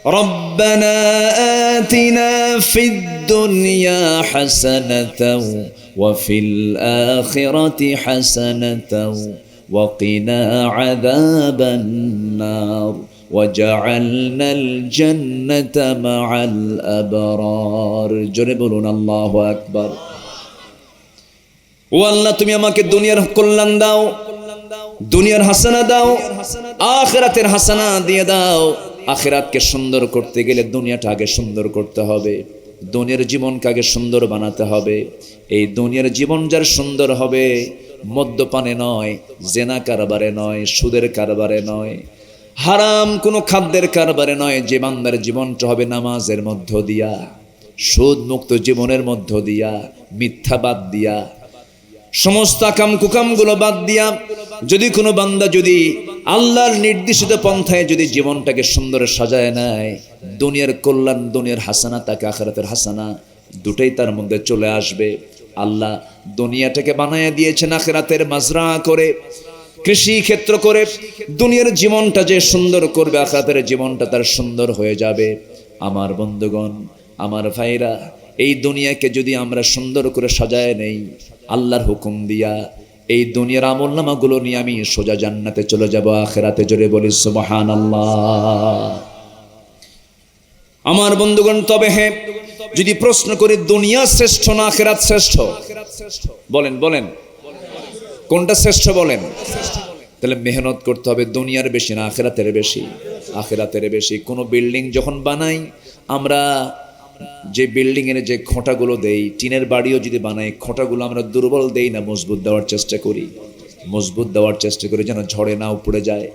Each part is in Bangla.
রব্বানা আতিনা ফিদ দুনিয়া হাসানাতাও ওয়া ফিল আখিরাতি হাসানাতাও ওয়া কিনা আযাবান নার ওয়াজআলনাল জান্নাতা মাআল আবরার। জোরে বলুন আল্লাহু আকবার। ও আল্লাহ, তুমি আমাকে দুনিয়ার কল্যাণ দাও, দুনিয়ার হাসানা দাও, আখিরাতের হাসানা দিয়ে দাও। আখিরাতকে সুন্দর করতে গেলে দুনিয়াটা আগে সুন্দর করতে হবে, দুনিয়ার জীবনকে আগে সুন্দর বানাতে হবে। এই দুনিয়ার জীবন যার সুন্দর হবে, মদ্যপানে নয়, জেনা কারবারে নয়, সুদের কারবারে নয়, হারাম কোনো খাদ্যের কারবারে নয়। যে বান্দার জীবনটা হবে নামাজের মধ্য দিয়া, সুদ মুক্ত জীবনের মধ্য দিয়া, মিথ্যা বাদ দিয়া, সমস্ত আকাম কুকামগুলো বাদ দিয়া, যদি কোনো বান্দা যদি আল্লাহর নির্দেশিত পন্থায় যদি জীবনটাকে সুন্দর সাজায় নেয়, দুনিয়ার কল্যাণ, দুনিয়ার হাসানা, তাকে আখিরাতের হাসানা দুটোই তার মধ্যে চলে আসবে। আল্লাহ দুনিয়াটাকে বানায় দিয়েছেন আখিরাতের মাজরা করে, কৃষি ক্ষেত্র করে। দুনিয়ার জীবনটা যে সুন্দর করবে, আখিরাতের জীবনটা তার সুন্দর হয়ে যাবে। আমার বন্ধুগণ, আমার ভাইরা, এই দুনিয়াকে যদি আমরা সুন্দর করে সাজায় নেই আল্লাহর হুকুম দিয়া, এই দুনিয়ার আমলনামাগুলো নিয়ে আমি সোজা জান্নাতে চলে যাব আখিরাতে। জোরে বলি সুবহানাল্লাহ। আমার বন্ধুগণ, তবে হ্যাঁ, যদি প্রশ্ন করি দুনিয়া শ্রেষ্ঠ না আখিরাত শ্রেষ্ঠ, বলেন বলেন কোনটা শ্রেষ্ঠ বলেন? তাহলে মেহনত করতে হবে দুনিয়ার বেশি না আখিরাতের বেশি? আখিরাতের বেশি। কোনো বিল্ডিং যখন বানাই আমরা, যে বিল্ডিং এর যে খোঁটাগুলো দেই, টিনের বাড়িও যদি বানাই, খোঁটাগুলো আমরা দুর্বল দেই না মজবুত দেওয়ার চেষ্টা করি? মজবুত দেওয়ার চেষ্টা করি যেন ঝড়ে না উপড়ে যায়,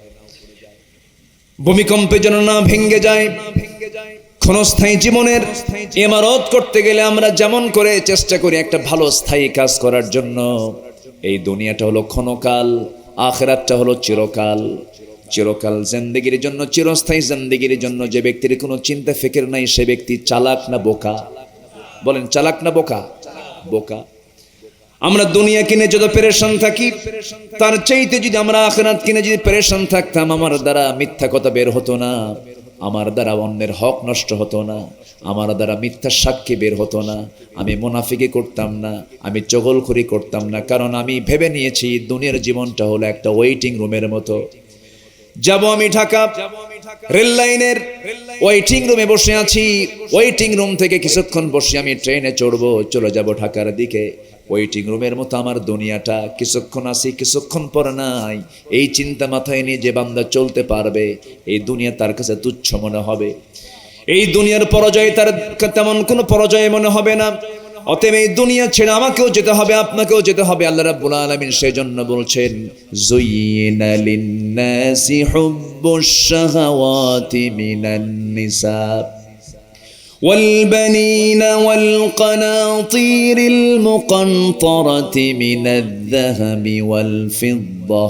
ভূমিকম্পে যেন না ভেঙে যায়। ক্ষণস্থায়ী জীবনের ইমারত করতে গেলে আমরা যেমন করে চেষ্টা করি একটা ভালো স্থায়ী কাজ করার জন্য, এই দুনিয়াটা হলো ক্ষণকাল, আখিরাতটা হলো চিরকাল। চিরকাল জিন্দেগির জন্য, চিরস্থায়ী জিন্দেগির জন্য যে ব্যক্তির কোনো চিন্তা ফিকির নাই, সে ব্যক্তি চালাক না বোকা? বলেন চালাক না বোকা? বোকা। আমরা দুনিয়া কিনে যত পেরেশান থাকি, তার চাইতে যদি আমরা আখিরাত কিনে যদি পেরেশান থাকতাম, আমার দ্বারা মিথ্যা কথা বের হতো না, আমার দ্বারা অন্যের হক নষ্ট হতো না, আমার দ্বারা মিথ্যা সাক্ষী বের হতো না, আমি মুনাফিকি করতাম না, আমি চগলখড়ি করতাম না। কারণ আমি ভেবে নিয়েছি দুনিয়ার জীবনটা হলো একটা ওয়েটিং রুমের মতো। যাব আমি ঢাকা, রেল লাইনের ওয়েটিং রুমে বসে আছি, ওয়েটিং রুম থেকে কিছুক্ষণ বসে আমি ট্রেনে চড়বো, চলে যাব ঢাকার দিকে। ওয়েটিং রুমের মতো আমার দুনিয়াটা, কিছুক্ষণ আসি কিছুক্ষণ পর নাই। এই চিন্তা মাথায় নিয়ে যে বান্দা চলতে পারবে, এই দুনিয়া তার কাছে তুচ্ছ মনে হবে, এই দুনিয়ার পরাজয় তার তেমন কোনো পরাজয় মনে হবে না। অতএব এই দুনিয়া ছেড়ে আমাকেও যেতে হবে, আপনাকেও যেতে হবে। আল্লাহ রাব্বুল আলামিন সেজন্য বলছেন, যুয়িনা লিন-নাসি হুব্বুশ শাহাওয়াতি মিনান নিসা والبنين والقناطير المقنطرة من الذهب والفضة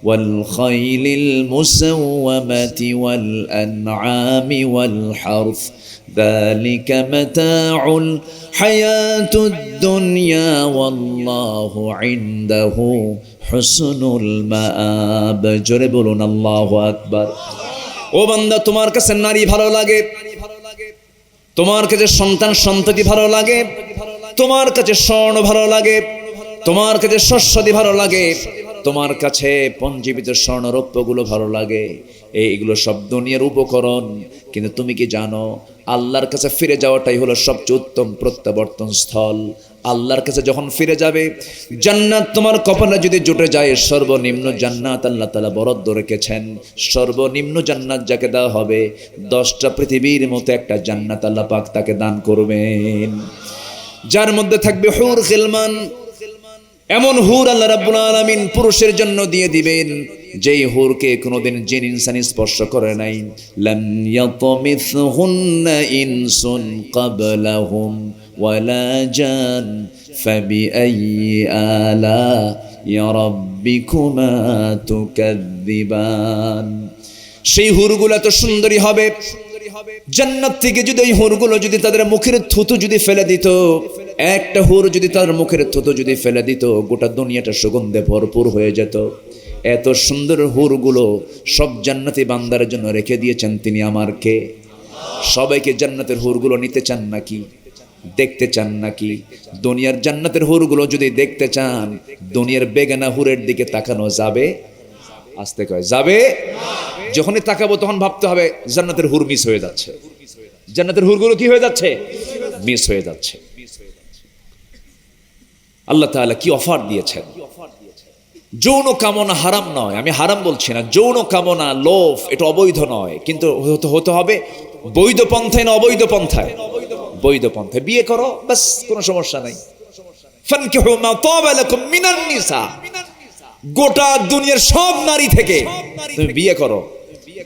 والخيل المسومة والأنعام والحرث ذلك متاع الحياة الدنيا والله عنده حسن المآب। জোরে বলুন আল্লাহু আকবার। ও বান্দা, তোমার কাছে নারী ভালো লাগে, তোমার কাছে সন্তান সন্ততি ভালো লাগে, তোমার কাছে স্বর্ণ ভালো লাগে, তোমার কাছে শস্যাদি ভালো লাগে, তোমার কাছে পঞ্জীবিত স্বর্ণ রৌপ্যগুলো ভালো লাগে, এইগুলো সব দুনিয়ার উপকরণ। কিন্তু তুমি কি জানো, আল্লাহর কাছে ফিরে যাওয়াটাই হলো সবচেয়ে উত্তম প্রত্যাবর্তন স্থল। আল্লাহর কাছে যখন ফিরে যাবে, জান্নাত তোমার কপালে যদি জুটে যায়, সর্বনিম্ন জান্নাত আল্লাহ তাআলা বরাদ্দ রেখেছেন। সর্বনিম্ন জান্নাত যাকে দেওয়া হবে, 10টা পৃথিবীর মতো একটা জান্নাত আল্লাহ পাক তাকে দান করবেন, যার মধ্যে থাকবে হুর খিলমান। এমন হুর আল্লাহ রাব্বুল আলামিন পুরুষের জন্য দিয়ে দিবেন, যেই হুরকে কোনোদিন জিন ইনসানি স্পর্শ করে নাই। লাম ইয়াতমিসহুন্না ইনসুন ক্বাবলাহুম ওয়ালা জান ফাবিআইয়ি আলা'i রাব্বিকুমা তুকাযযিবান। সেই হুরগুলো এত সুন্দরী হবে, জান্নাত থেকে যদি এই হুরগুলো যদি তাদের মুখের থুতু যদি ফেলে দিত, একটা হুর যদি তার মুখের থুতু যদি ফেলে দিত, গোটা দুনিয়াটা সুগন্ধে ভরপুর হয়ে যেত। এত সুন্দর হুরগুলো সব জান্নাতি বান্দার জন্য রেখে দিয়েছেন তিনি। আমার কে? সবাইকে জান্নাতের হুরগুলো নিতে চান নাকি, দেখতে চান নাকি? দুনিয়ার জান্নাতের হুরগুলো যদি দেখতে চান, দুনিয়ার বেগানা হুরের দিকে তাকানো যাবে? আস্তে কয় যাবে। যখনই তাকাবো তখন ভাবতে হবে জান্নাতের হুর মিস হয়ে যাচ্ছে, জান্নাতের হুরগুলো কি হয়ে যাচ্ছে? মিস হয়ে যাচ্ছে। আল্লাহ তাআলা কি অফার দিয়েছেন। যৌন কামনা হারাম নয়, আমি হারাম বলছি না। যৌন কামনা, লোভ, এটা অবৈধ নয়, কিন্তু হতে হবে বৈধ পন্থায় না অবৈধ পন্থায়? বৈধ পন্থায়। বিয়ে করো, বাস, কোনো সমস্যা নাই। ফানকিহু মা তাবা লাকুম মিনান নিসা, গোটা দুনিয়ার সব নারী থেকে তুমি বিয়ে করো,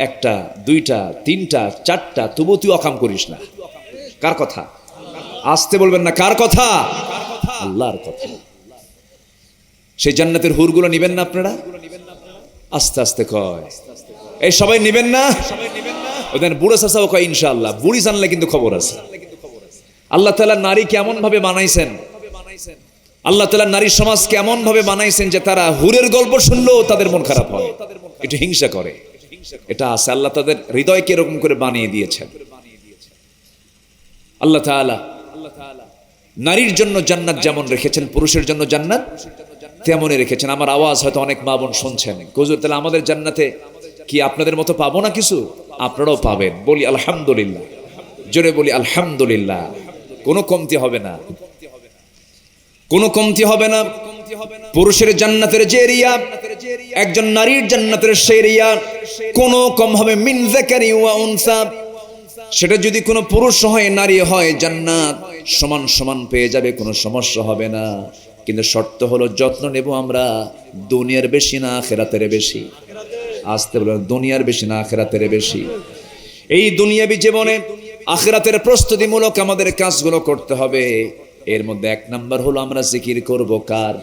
একটা, দুইটা, তিনটা, চারটা, তবু তুই অকাম করিস না। কার কথা? আসতে বলবেন না, কার কথা? আল্লাহর কথা। সেই জান্নাতের হুরগুলো নিবেন না আপনারা? আস্তে আস্তে কয়, এই সবাই নিবেন না? ওদের বুড়ো চাচাও কয় ইনশাআল্লাহ। বুড়ি জানলে কিন্তু খবর আছে। আল্লাহ তাআলা নারী কেমন ভাবে বানাইছেন, আল্লাহ তাআলা নারী সমাজ কেমন ভাবে বানাইছেন যে তারা হুরের গল্প শুনলেও তাদের মন খারাপ হয়, একটু হিংসা করে। এটা আছে, আল্লাহ তাদের হৃদয়কে এরকম করে বানিয়ে দিয়েছেন। আল্লাহ তাআলা নারীর জন্য জান্নাত যেমন রেখেছেন, পুরুষের জন্য জান্নাত তেমনই রেখেছেন। আমার আওয়াজ হয়তো অনেক মা বোন শুনছেন, হুজুর তাহলে আমাদের জান্নাতে কি আপনাদের মতো পাবো না কিছু? আপনারাও পাবেন। বলি আলহামদুলিল্লাহ, জোরে বলি আলহামদুলিল্লাহ। কোনো কমতি হবে না, কোনো কমতি হবে না। পুরুষের জান্নাতের যে এরিয়া, একজন নারীর জান্নাতের সেই এরিয়া কোনো কম হবে। মিন যাকারি ওয়া উনসা, সেটা যদি কোনো পুরুষ হয় নারী হয়, জান্নাত সমান সমান পেয়ে যাবে, কোনো সমস্যা হবে না। কিন্তু শর্ত হলো যত্ন নেব আমরা দুনিয়ার বেশি না আখিরাতের বেশি। আসতে বলেন, দুনিয়ার বেশি না আখিরাতের বেশি। এই দুনিয়াবি জীবনে আখিরাতের প্রস্তুতিমূলক আমাদের কাজগুলো করতে হবে। এর মধ্যে এক নাম্বার হলো আমরা জিকির করব কার?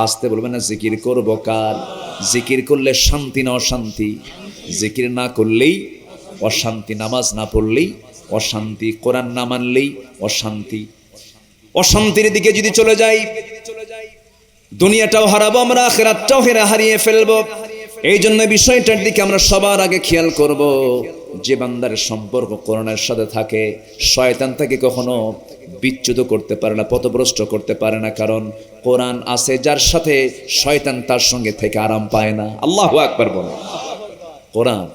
আসতে বলবেন না, জিকির করব কার? জিকির করলে শান্তি না অশান্তি? জিকির না করলেই অশান্তি, নামাজ না পড়লেই অশান্তি, কোরআন না মানলেই অশান্তি। অশান্তির দিকে যদি চলে যাই, দুনিয়াটাও হারাবো আমরা, আখিরাতটাও হারিয়ে ফেলবো। এই জন্য বিষয়টার দিকে আমরা সবার আগে খেয়াল করব। যে বান্দার সম্পর্ক কোরআনের সাথে থাকে, শয়তান তাকে কখনো বিচ্যুত করতে পারে না, পথভ্রষ্ট করতে পারে না। কারণ কোরআন আছে যার সাথে, শয়তান তার সঙ্গে থেকে আরাম পায় না। আল্লাহু আকবার বলো। কোরআন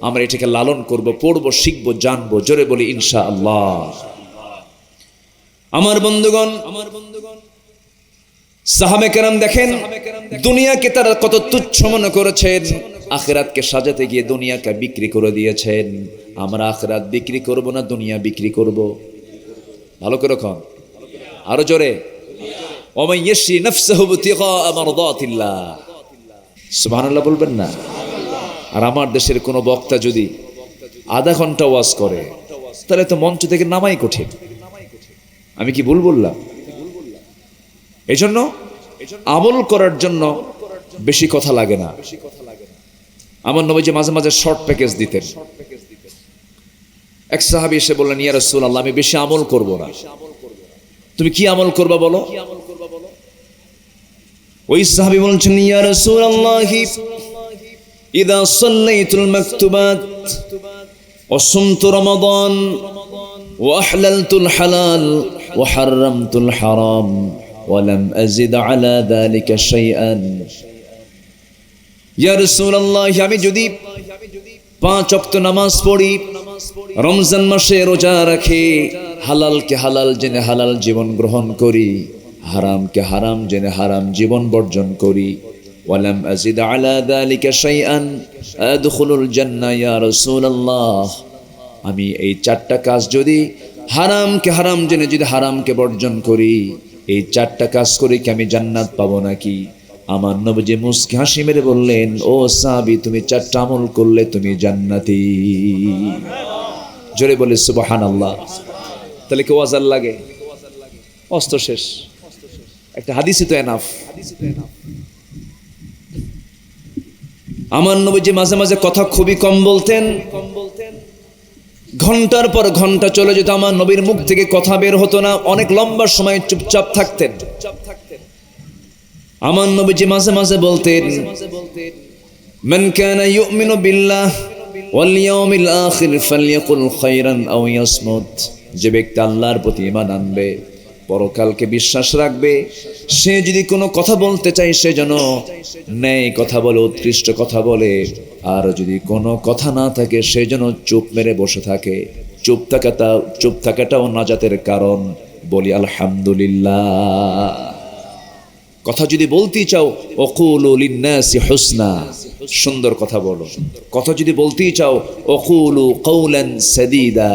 আমরা এটাকে লালন করব, পড়ব, শিখব, জানবো। জোরে বলি ইনশাআল্লাহ। আমার বন্ধুগণ, সাহাবে কেরাম দেখেন দুনিয়াকে তারা কত তুচ্ছ মনে করেছেন, আখিরাতকে সাজাতে গিয়ে দুনিয়াকে বিক্রি করে দিয়েছেন। আমরা আখিরাত বিক্রি করব না দুনিয়া বিক্রি করব? ভালো করে কন, আরো জোরে। ওমাই ইয়াশরি নাফসাহু ইবতিগা মারদাতিল্লাহ, সুবহানাল্লাহ বলবেন না? আর আমার দেশের কোন বক্তা যদি আধা ঘন্টা ওয়াজ করে, তাহলে তো মঞ্চ থেকে নামাই কঠিন। আমি কি ভুল বললাম? এই জন্য আমল করার জন্য বেশি কথা লাগে না। আমার নবীজি মাঝে মাঝে শর্ট প্যাকেজ দিতেন। এক সাহাবী এসে বললেন, ইয়া রাসূলুল্লাহ, আমি বেশি আমল করব না। তুমি কি আমল করবা বলো? ওই সাহাবী বলছেন, ইয়া রাসূলুল্লাহ, ইযা সাল্লাইতুল মাকতুবাত ওয়া সুমতু রমাদান ওয়া আহলালতুল হালাল ওয়া হাররামতুল হারাম ওয়া লাম আযিদ আলা যালিকা শাইআন। ইয়া রাসূলুল্লাহ, আমি যদি 5 ওয়াক্ত নামাজ পড়ি, রমজান মাসে রোজা রাখি, হালালকে হালাল জেনে হালাল জীবন গ্রহণ করি, হারামকে হারাম জেনে হারাম জীবন বর্জন করি, ওয়ালাম আযিদ আলা যালিকা শাইআন আদখুলুল জান্নাহ ইয়া রাসূলুল্লাহ, আমি এই 4টা কাজ যদি হারামকে হারাম জেনে যদি হারামকে বর্জন করি, এই 4টা কাজ করে কি আমি জান্নাত পাবো নাকি? আমার নবীজি মুস্কি হাসি মেরে বললেন, ও সাহাবী, তুমি 4টা আমল করলে তুমি জান্নাতি। জোরে বলে সুবহানাল্লাহ। তাহলে কি ওয়াজ লাগে? অস্ত শেষ, একটা হাদিসই তো এনাফ। আমার নবীজি মাঝে মাঝে কথা খুবই কম বলতেন। ঘন্টার পর ঘন্টা চলে যেত, আমার নবীর মুখ থেকে কথা বের হতো না। অনেক লম্বা সময় চুপচাপ থাকতেন। আমার নবীজি মাঝে মাঝে বলতেন, মান কানা ইউমিনু বিল্লাহ ওয়াল ইয়াউমিল আখির ফালইয়াকুল খায়রান আও ইয়াসমুত। যে ব্যক্তি আল্লাহর প্রতি ঈমান আনবে, পরকালকে বিশ্বাস রাখবে, সে যদি কোনো কথা বলতে চায় সে যেন ন্যায় কথা বলে, উৎকৃষ্ট কথা বলে। আর যদি কোনো কথা না থাকে সে যেন চুপ মেরে বসে থাকে। চুপ থাকাটাও নাজাতের কারণ। বলি আলহামদুলিল্লাহ। কথা যদি বলতে চাও, ওকুলু লিন্নাসি হুসনা, সুন্দর কথা বলো। কথা যদি বলতেই চাও, ওকুলু কওলান সাদীদা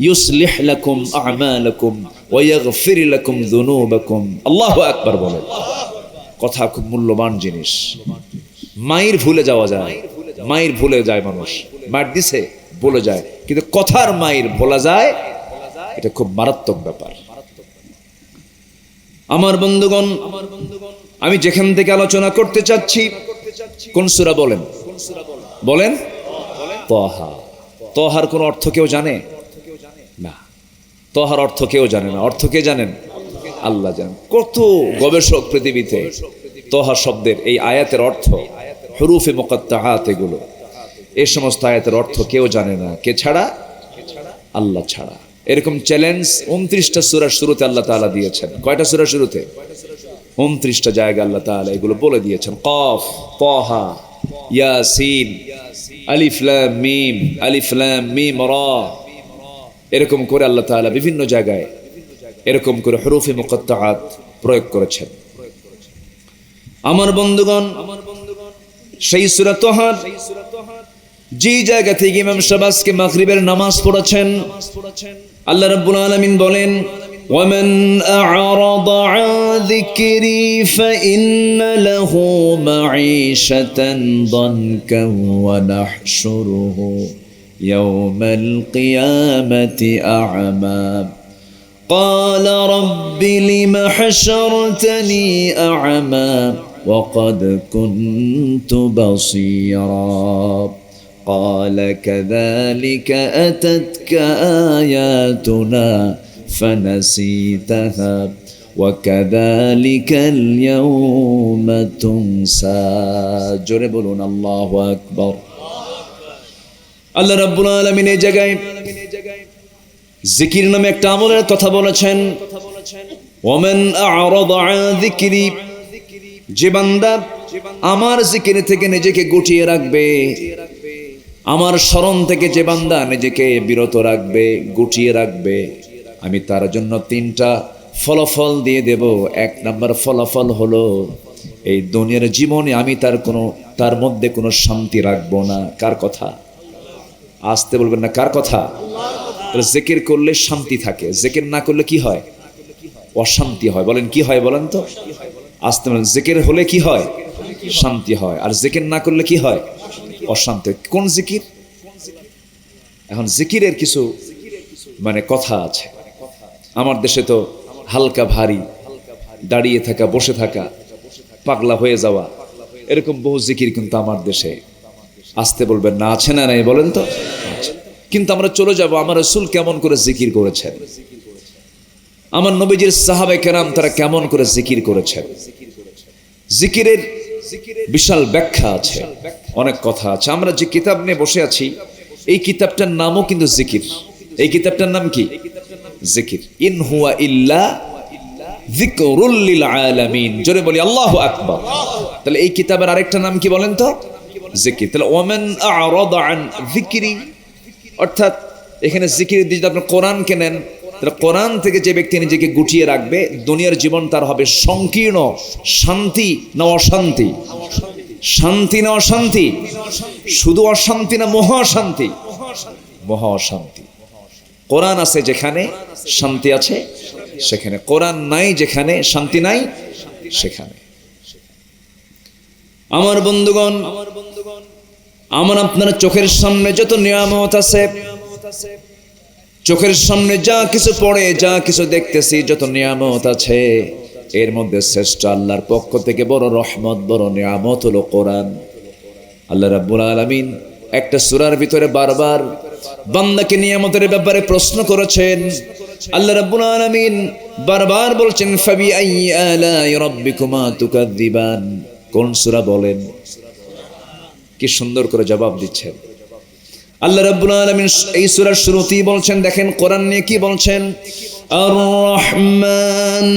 ইউসলিহ লাকুম আ'মালাকুম ওয়া ইয়াগফির লাকুম যুনুবাকুম। আল্লাহু আকবার বলেন। কথা খুব মূল্যবান জিনিস। মায়ের ভুলে যাওয়া যায়, মায়ের ভুলে যায় মানুষ, মার দিছে ভুলে যায়, কিন্তু কথার মায়ের ভোলা যায়, এটা খুব মারাত্মক ব্যাপার। আমার বন্ধুগণ, আমি যেখান থেকে আলোচনা করতে চাচ্ছি, কোন সূরা বলেন? বলেন তাহা। তাহার কোন অর্থ কেউ জানে না? তাহার অর্থ কেউ জানে না। অর্থ কে জানেন? আল্লাহ জানেন। কত গবেষক পৃথিবীতে তাহা শব্দের এই আয়াতের অর্থ, হুরুফে মুকাত্তাআত, এগুলো এই সমস্ত আয়াতের অর্থ কেউ জানে না। কে ছাড়া? আল্লাহ ছাড়া। এরকম চ্যালেঞ্জ 29টা সূরার শুরুতে আল্লাহ তাআলা দিয়েছেন। কয়টা সূরার শুরুতে? 29টা জায়গা আল্লাহ তাআলা এগুলো বলে দিয়েছেন। কফ, তাহা, ইয়াসিন, আলিফ লাম মিম, আলিফ লাম মিম রা, এরকম করে আল্লাহ তাআলা বিভিন্ন জায়গায় এরকম করে হুরুফে মুকাত্তাআত প্রয়োগ করেছেন। আমার বন্ধুগণ, সেই সূরা তাহার যে জায়গা থেকে ইমাম শাবাজকে মাগরিবের নামাজ পড়াচ্ছেন, আল্লাহ রাব্বুল আলামিন বলেন, ومن أعرض عن ذكري فإن له معيشة ضنكا ونحشره يوم القيامة أعمى قال رب لم حشرتني أعمى وقد كنت بصيرا قال كذلك أتتك آياتنا فنسيتها وكذلك اليوم تنسى। জোরে বলুন আল্লাহু আকবার। আল্লাহ রাব্বুল আলামিন এই জায়গায় জিকির নামে একটা আমলের কথা বলেছেন। ওয়ামান আ'রাদা আন যিকরি, যে বান্দা আমার জিকির থেকে নিজেকে গুটিয়ে রাখবে, আমার স্মরণ থেকে যে বান্দা নিজেকে বিরত রাখবে, গুটিয়ে রাখবে, আমি তার জন্য 3টা ফলাফল দিয়ে দেব। 1 নম্বর ফলাফল হলো, এই দুনিয়ার জীবনে আমি তার মধ্যে কোনো শান্তি রাখবো না। কার কথা? আসতে বলবেন না, কার কথা? জিকির করলে শান্তি থাকে, জিকির না করলে কি হয়? অশান্তি হয়। বলেন কি হয়? বলেন তো আসতে বলেন। জিকির হলে কি হয়? শান্তি হয়। আর জিকির না করলে কি হয়? অশান্তি। কোন জিকির? এখন জিকিরের কিছু কথা আছে। আমার দেশে তো হালকা ভারী, দাঁড়িয়ে থাকা, বসে থাকা, পাগলা হয়ে যাওয়া, এরকম বহু জিকির কিন্তু আমার দেশে, আসতে বলবেন না, আছে না নাই? বলেন তো। কিন্তু আমরা চলে যাব আমার রাসূল কেমন করে জিকির করেছেন, আমার নবীজির সাহাবায়ে কেরাম তারা কেমন করে জিকির করেছেন। জিকিরের বিশাল ব্যাখ্যা আছে, অনেক কথা আছে। আমরা যে কিতাব নিয়ে বসে আছি, এই কিতাবটার নামও কিন্তু জিকির। এই কিতাবটার নাম কি? জিকির। ইন হুয়া ইল্লা যিকরুল লিল আলামিন। জোরে বলি আল্লাহু আকবার। তাহলে এই কিতাবের আরেকটা নাম কি বলেন তো? জিকির। তাহলে ওয়ামান আ'রাদা আন যিকরি, অর্থাৎ এখানে জিকির দিয়ে আপনি কোরআনকে নেন, তাহলে কোরআন থেকে যে ব্যক্তি নিজেকে গুটিয়ে রাখবে, দুনিয়ার জীবন তার হবে সংকীর্ণ। শান্তি না অশান্তি? শান্তি না অশান্তি? শুধু অশান্তি না মহা অশান্তি? মহা অশান্তি। কোরআন আছে যেখানে শান্তি আছে সেখানে, কোরআন নাই যেখানে শান্তি নাই সেখানে। আমার বন্ধুগণ, আমার আপনার চোখের সামনে যত নিয়ামত আছে, চোখের সামনে যা কিছু পড়ে, যা কিছু দেখতেছি, যত নিয়ামত আছে, এর মধ্যে শ্রেষ্ঠ আল্লাহর পক্ষ থেকে বড় রহমত, বড় নিয়ামত হলো কোরআন। আল্লাহ রাব্বুল আলামিন একটা সূরার ভিতরে বারবার বান্দাকে নিয়ামতের ব্যাপারে প্রশ্ন করেছেন। আল্লাহ রাব্বুল আলামিন বারবার বলছেন, ফাবিআইয়ি আলাই রাব্বিকুমা তুকাযযিবান। কোন সূরা বলেন? কি সুন্দর করে জবাব দিচ্ছেন। আল্লাহ রাব্বুল আলামিন এই সূরার শুরুতেই বলছেন, দেখেন কোরআন নিয়ে কি বলছেন, আর রহমান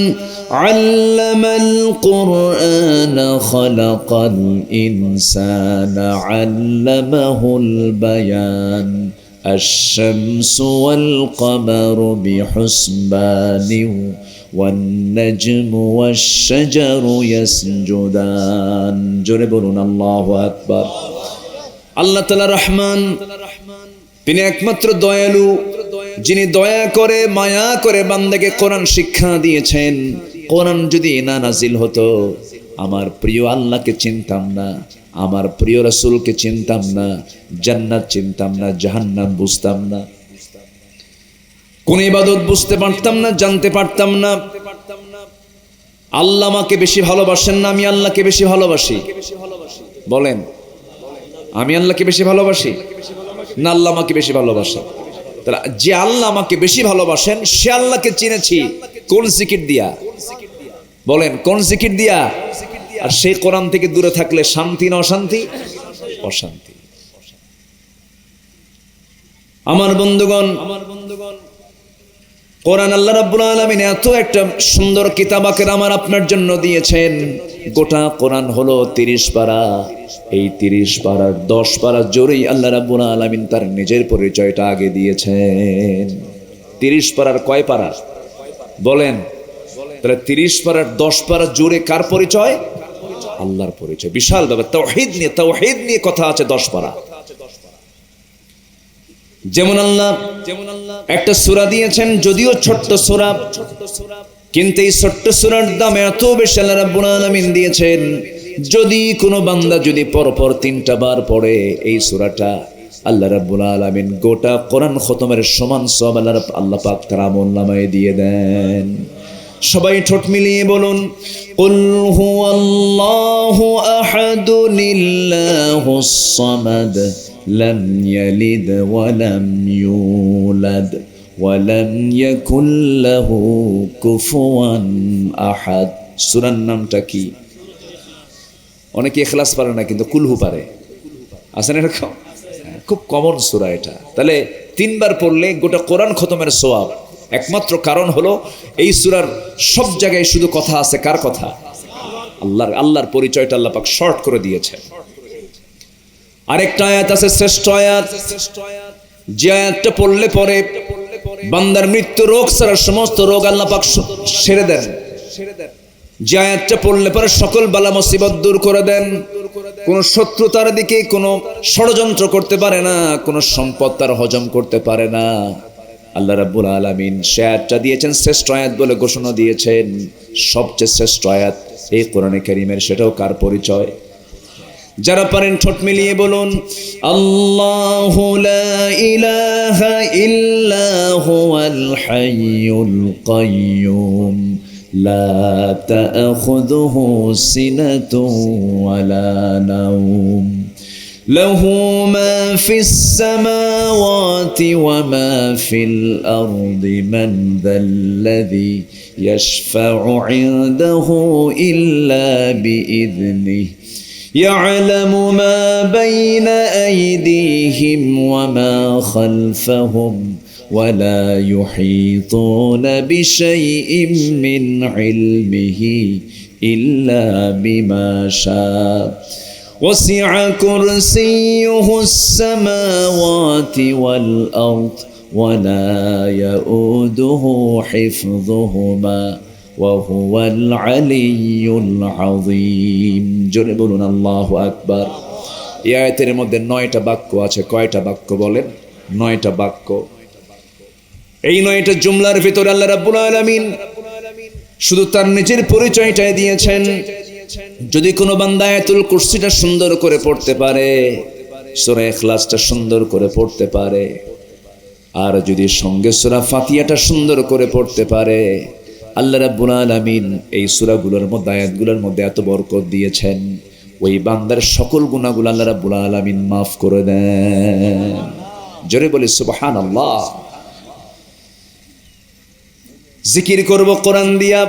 আল্লামাল কুরআন খালাকাল ইনসানা আল্লামাহুল বায়ান আশ-শামসু ওয়াল কামারু বিহুসবানিন ওয়ান নাজমু ওয়াশ-শাজারু ইয়াসজুদান। জোরে বলুন আল্লাহু আকবার। আল্লাহ তাআলা রহমান, তিনি একমাত্র দয়ালু, যিনি দয়া করে মায়া করে বান্দাকে কোরআন শিক্ষা দিয়েছেন। কোরআন যদি না নাজিল হতো, আমার প্রিয় আল্লাহকে চিনতাম না, আমার প্রিয় রাসূলকে চিনতাম না, জান্নাত চিনতাম না, জাহান্নাম বুঝতাম না, কোন ইবাদত বুঝতে পারতাম না, জানতে পারতাম না। আল্লাহ আমাকে বেশি ভালোবাসেন না, আমি আল্লাহকে বেশি ভালোবাসি? বলেন, আমি আল্লাহকে বেশি ভালোবাসি না আল্লাহ আমাকে বেশি ভালোবাসে? তাহলে যে আল্লাহ আমাকে বেশি ভালোবাসেন, সে আল্লাহকে চিনেছি কোন জিকির দিয়া? বলেন, কোন জিকির দিয়া? আর সেই কোরআন থেকে দূরে থাকলে শান্তি না অশান্তি? অশান্তি। আমার বন্ধুগণ, কোরআন আল্লাহ রাব্বুল আলামিন এত একটা সুন্দর কিতাব আকারে আমার আপনার জন্য দিয়েছেন। গোটা কোরআন হলো 30 পারা। এই 30 পারার 10 পারা জোরেই আল্লাহ রাব্বুল আলামিন তার নিজের পরিচয়টা আগে দিয়েছেন। 30 পারার কয় পারা? বলেন। তাহলে 30 পারার 10 পারা জোরে কার পরিচয়? আল্লাহর পরিচয়। বিশাল ব্যাপার। তাওহীদ নিয়ে কথা আছে 10 পারা। যেমন আল্লাহ একটা সূরা দিয়েছেন, যদিও ছোট্ট সূরা, কিন্তু এই ছোট্ট সূরার দাম এত বেশি আল্লাহ রাব্বুল আলামিন দিয়েছেন। যদি কোনো বান্দা যদি পরপর 3টা বার পড়ে এই সূরাটা, আল্লাহ রাব্বুল আলামিন গোটা কোরআন খতমের সমান সওয়াব আল্লাহ পাক তার আমলনামায় দিয়ে দেন। সবাই ঠোঁট মিলিয়ে বলুন, কুল হুয়াল্লাহু আহাদুল্লাহুস সামাদ লাম ইয়ালিদ ওয়া লাম ইউলাদ ওয়া লাম ইয়াকুল লাহু কুফুয়ান আহাদ। সূরার নামটা কি? অনেকে ইখলাস পারে না, কিন্তু কুলহু পারে। আছে না এরকম? খুব কমন সূরা এটা। তাহলে 3 বার পড়লে গোটা কোরআন খতমের সওয়াব। একমাত্র কারণ হলো এই সূরার সব জায়গায় শুধু কথা আছে কার কথা? আল্লাহর পরিচয়টা আল্লাহ পাক শর্ট করে দিয়েছেন। আরেকটা আয়াত আছে, শ্রেষ্ঠ আয়াত, যে আয়াতটা পড়লে পরে বান্দার মৃত্যু রোগ ছাড়া সমস্ত রোগ আল্লাহ পাক সেরে দেন। যে আয়াতটা পড়লে পরে সকল বালা মুসিবত দূর করে দেন। কোন শত্রু তার দিকে কোনো ষড়যন্ত্র করতে পারে না, কোন সম্পদ তার হজম করতে পারে না। আল্লাহ রাব্বুল আলামিন সে আয়াতটা দিয়েছেন, শ্রেষ্ঠ আয়াত বলে ঘোষণা দিয়েছেন। সবচেয়ে শ্রেষ্ঠ আয়াত এই কোরআনে কারীমের, সেটাও কার পরিচয়? যারা পারেন ঠোঁট মিলিয়ে বলুন, আল্লাহু লা ইলাহা ইল্লা হুয়াল হাইয়ুল কাইয়্যুম লা তা'খুযুহু সিনাতুন ওয়ালা নাওম লাহু মা ফিস সামাওয়াতি ওয়া মা ফিল আরদি মান যাল্লাযী ইয়াশফা'ু 'ইনদাহু ইল্লা বিইذনিহি يعلم ما بين أيديهم وما خلفهم ولا يحيطون بشيء من علمه إلا بما شاء وسع كرسيه السماوات والأرض ولا يؤوده حفظهما وهو العلي العظيم। জোরে বলুন আল্লাহু আকবার। এই আয়াতের মধ্যে 9টা বাক্য আছে। কয়টা বাক্য বলেন? 9টা বাক্য। এই 9টা জুমলার ভিতরে আল্লাহ রাব্বুল আলামিন শুধু তার নিজের পরিচয়টাই দিয়েছেন। যদি কোনো বান্দা আয়াতুল কুরসিটা সুন্দর করে পড়তে পারে, সূরা ইখলাসটা সুন্দর করে পড়তে পারে, আর যদি সঙ্গে সূরা ফাতিহাটা সুন্দর করে পড়তে পারে, আল্লাহ রাব্বুল আলামিন এই সূরাগুলোর মধ্যে, আয়াতগুলোর মধ্যে এত বরকত দিয়েছেন, ওই বান্দার সকল গুনাহগুলো আল্লাহ রাব্বুল আলামিন মাফ করে দেন। জোরে বলি সুবহানাল্লাহ। জিকির করব কোরআন দিয়া,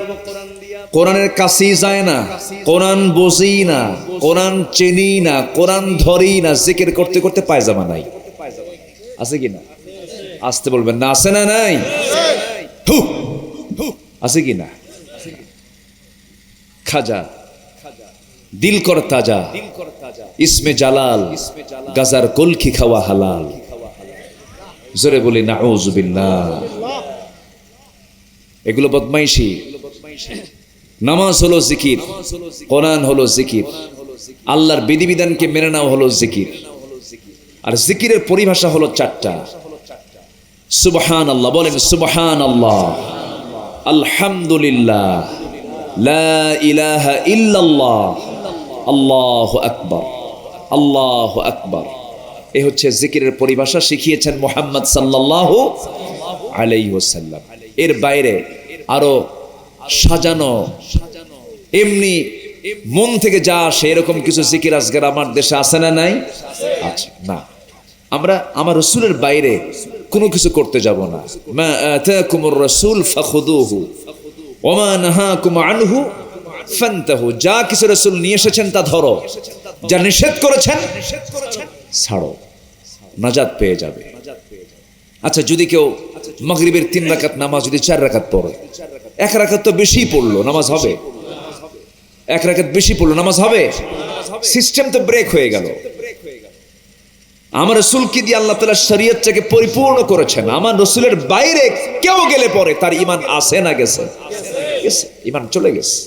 কোরআনের কাছেই যায় না, কোরআন বুঝি না, কোরআন চিনি না, কোরআন ধরি না, জিকির করতে করতে পায়জামা নাই। আছে কি না? আসতে বলবেন না, আছে না নাই? আছে কি না? খাজা দিল কর তাজা, ইসমে জালাল, গাজার কলকি খাওয়া হালাল। জোরে বলি নাউজুবিল্লাহ। এগুলো বদমাইশি। নামাজ হলো জিকির, কোরআন হলো জিকির, আল্লাহর বিধিবিধানকে মেনে নেওয়া হলো জিকির। আর জিকিরের পরিভাষা হলো চারটা। সুবহানাল্লাহ, বলেন সুবহানাল্লাহ, আলহামদুলিল্লাহ, লা ইলাহা ইল্লাল্লাহ, আল্লাহু আকবার, আল্লাহু আকবার। এই হচ্ছে জিকিরের পরিভাষা, শিখিয়েছেন মুহাম্মদ সাল্লাল্লাহু আলাইহি ওয়াসাল্লাম। এর বাইরে আরো সাজানো, এমনি মন থেকে যা আসে এরকম কিছু জিকির আজকাল আমার দেশে আছে না নাই? আছে না। আমরা আমার রাসূলের বাইরে কোনো কিছু করতে যাব না। মা আতাকুমুর রাসূল ফাখুদুহু ওয়া মা নাহাকুম আনহু ফান্তাহু। যা কিছু রাসূল নিয়ে এসেছেন তা ধরো, যা নিষেধ করেছেন ছাড়ো, নাজাত পেয়ে যাবে। আচ্ছা, যদি কেউ মাগরিবের 3 রাকাত নামাজ যদি 4 রাকাত পড়ে, 1 রাকাত তো বেশি পড়লো, নামাজ হবে? 1 রাকাত বেশি পড়লো, নামাজ হবে? সিস্টেম তো ব্রেক হয়ে গেল। আমার রাসূলকে দিয়ে আল্লাহ তাআলা শরীয়তটাকে পরিপূর্ণ করেছেন। আমার রাসূলের বাইরে কেউ গেলে পরে তার ঈমান আছে না গেছে? ঈমান চলে গেছে।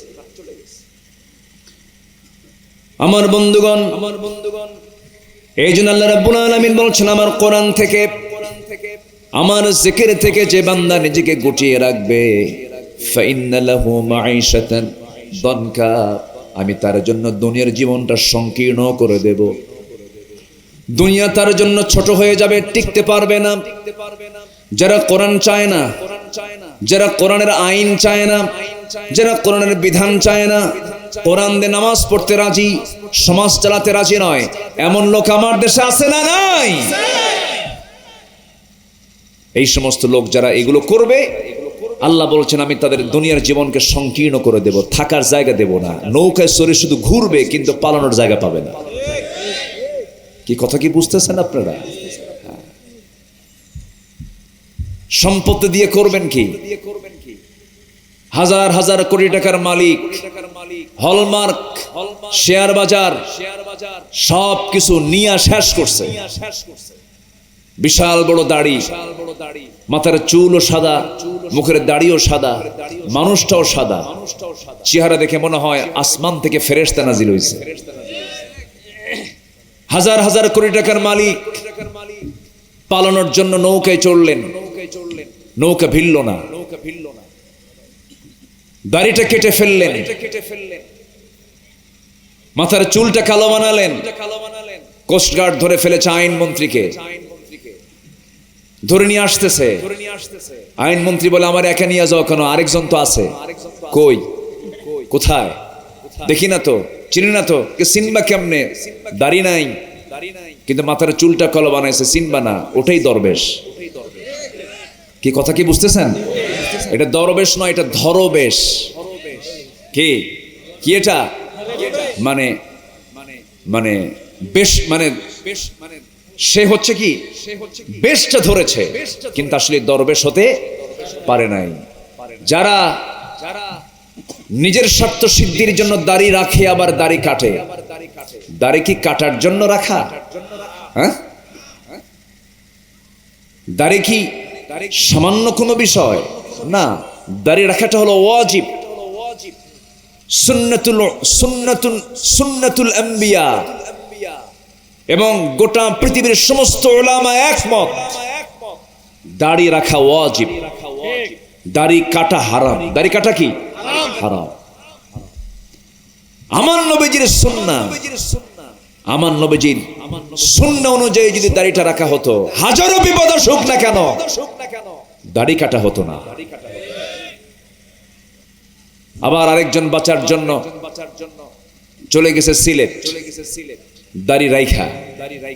আমার বন্ধুগণ, এই জন্য আল্লাহ রাব্বুল আলামিন বলছেন, আমার কোরআন থেকে, আমার জিকির থেকে যে বান্দা নিজেকে গুটিয়ে রাখবে, ফাইন্না লাহু মাঈশাতান দানকা, আমি তার জন্য দুনিয়ার জীবনটা সংকীর্ণ করে দেব। দুনিয়া তার জন্য ছোট হয়ে যাবে, টিকতে পারবে না। যারা কোরআন চায় না, যারা কোরআনের আইন চায় না, যারা কোরআনের বিধান চায় না, কোরআন দিয়ে নামাজ পড়তে রাজি, সমাজ চালাতে রাজি নয়, এমন লোক আমার দেশে আছে না নাই? এই সমস্ত লোক যারা এগুলো করবে, আল্লাহ বলছেন আমি তাদের দুনিয়ার জীবনকে সংকীর্ণ করে দেব, থাকার জায়গা দেব না। নৌকায় চড়ে শুধু ঘুরবে, কিন্তু পালানোর জায়গা পাবে না। কি কথা কি বুঝতেছেন আপনারা? সম্পত্তি দিয়ে করবেন কি? হাজার হাজার কোটি টাকার মালিক, হলমার্ক, শেয়ার বাজার, সব কিছু নিয়ে শেষ করছে। বিশাল বড় দাড়ি, মাথার চুলও সাদা, মুখের দাড়িও সাদা, মানুষটাও সাদা, চেহারা দেখে মনে হয় আসমান থেকে ফেরেশতা নাজিল হয়েছে। হাজার হাজার কোটি টাকার মালিক, পালানোর জন্য নৌকায় চড়লেন, নৌকা ভিড়ল না, দাড়িটা কেটে ফেললেন, মাথার চুলটা কালো বানালেন। কোস্টগার্ড ধরে ফেলেছে আইনমন্ত্রীকে, ধরে নিয়ে আসতেছে। আইনমন্ত্রী বলে আমার একা নিয়ে যাও কেন? আরেকজন তো আছে। কই? কোথায়? দেখি না তো, চিনি না তো। চিনবা কেমনে? দাড়ি নাই, কিন্তু মাথার চুলটা কালো বানাইছে, চিনবা না? ওটাই দরবেশ। কি কথা কি বুঝতেছেন? এটা দরবেশ নয়, এটা ধরবেশ। কি কি এটা? মানে মানে বেশ, মানে সে হচ্ছে কি বেশটা ধরেছে, কিন্তু আসলে দরবেশ হতে পারে নাই। যারা নিজের স্বার্থ সিদ্ধির জন্য দাড়ি রাখে, আবার দাড়ি কাটে। দাড়ি কি কাটার জন্য রাখা? হ্যাঁ, দাড়ি কি সামান্য কোনো বিষয় না। দাড়ি রাখাটা হলো ওয়াজিব, সুন্নাতুল আম্বিয়া। এবং গোটা পৃথিবীর সমস্ত উলামা একমত, দাড়ি রাখা ওয়াজিব, দাড়ি কাটা হারাম। দাড়ি কাটা কি হারাম। আমার নবীজির সুন্নাহ, আমার নবীজির সুন্নাহ অনুযায়ী যদি দাড়িটা রাখা হতো, হাজারো বিপদ আসুক না কেন, দাড়ি কাটা হতো না। আবার আরেকজন বাঁচার জন্য চলে গেছে সিলেট, দাড়ি রাইখা।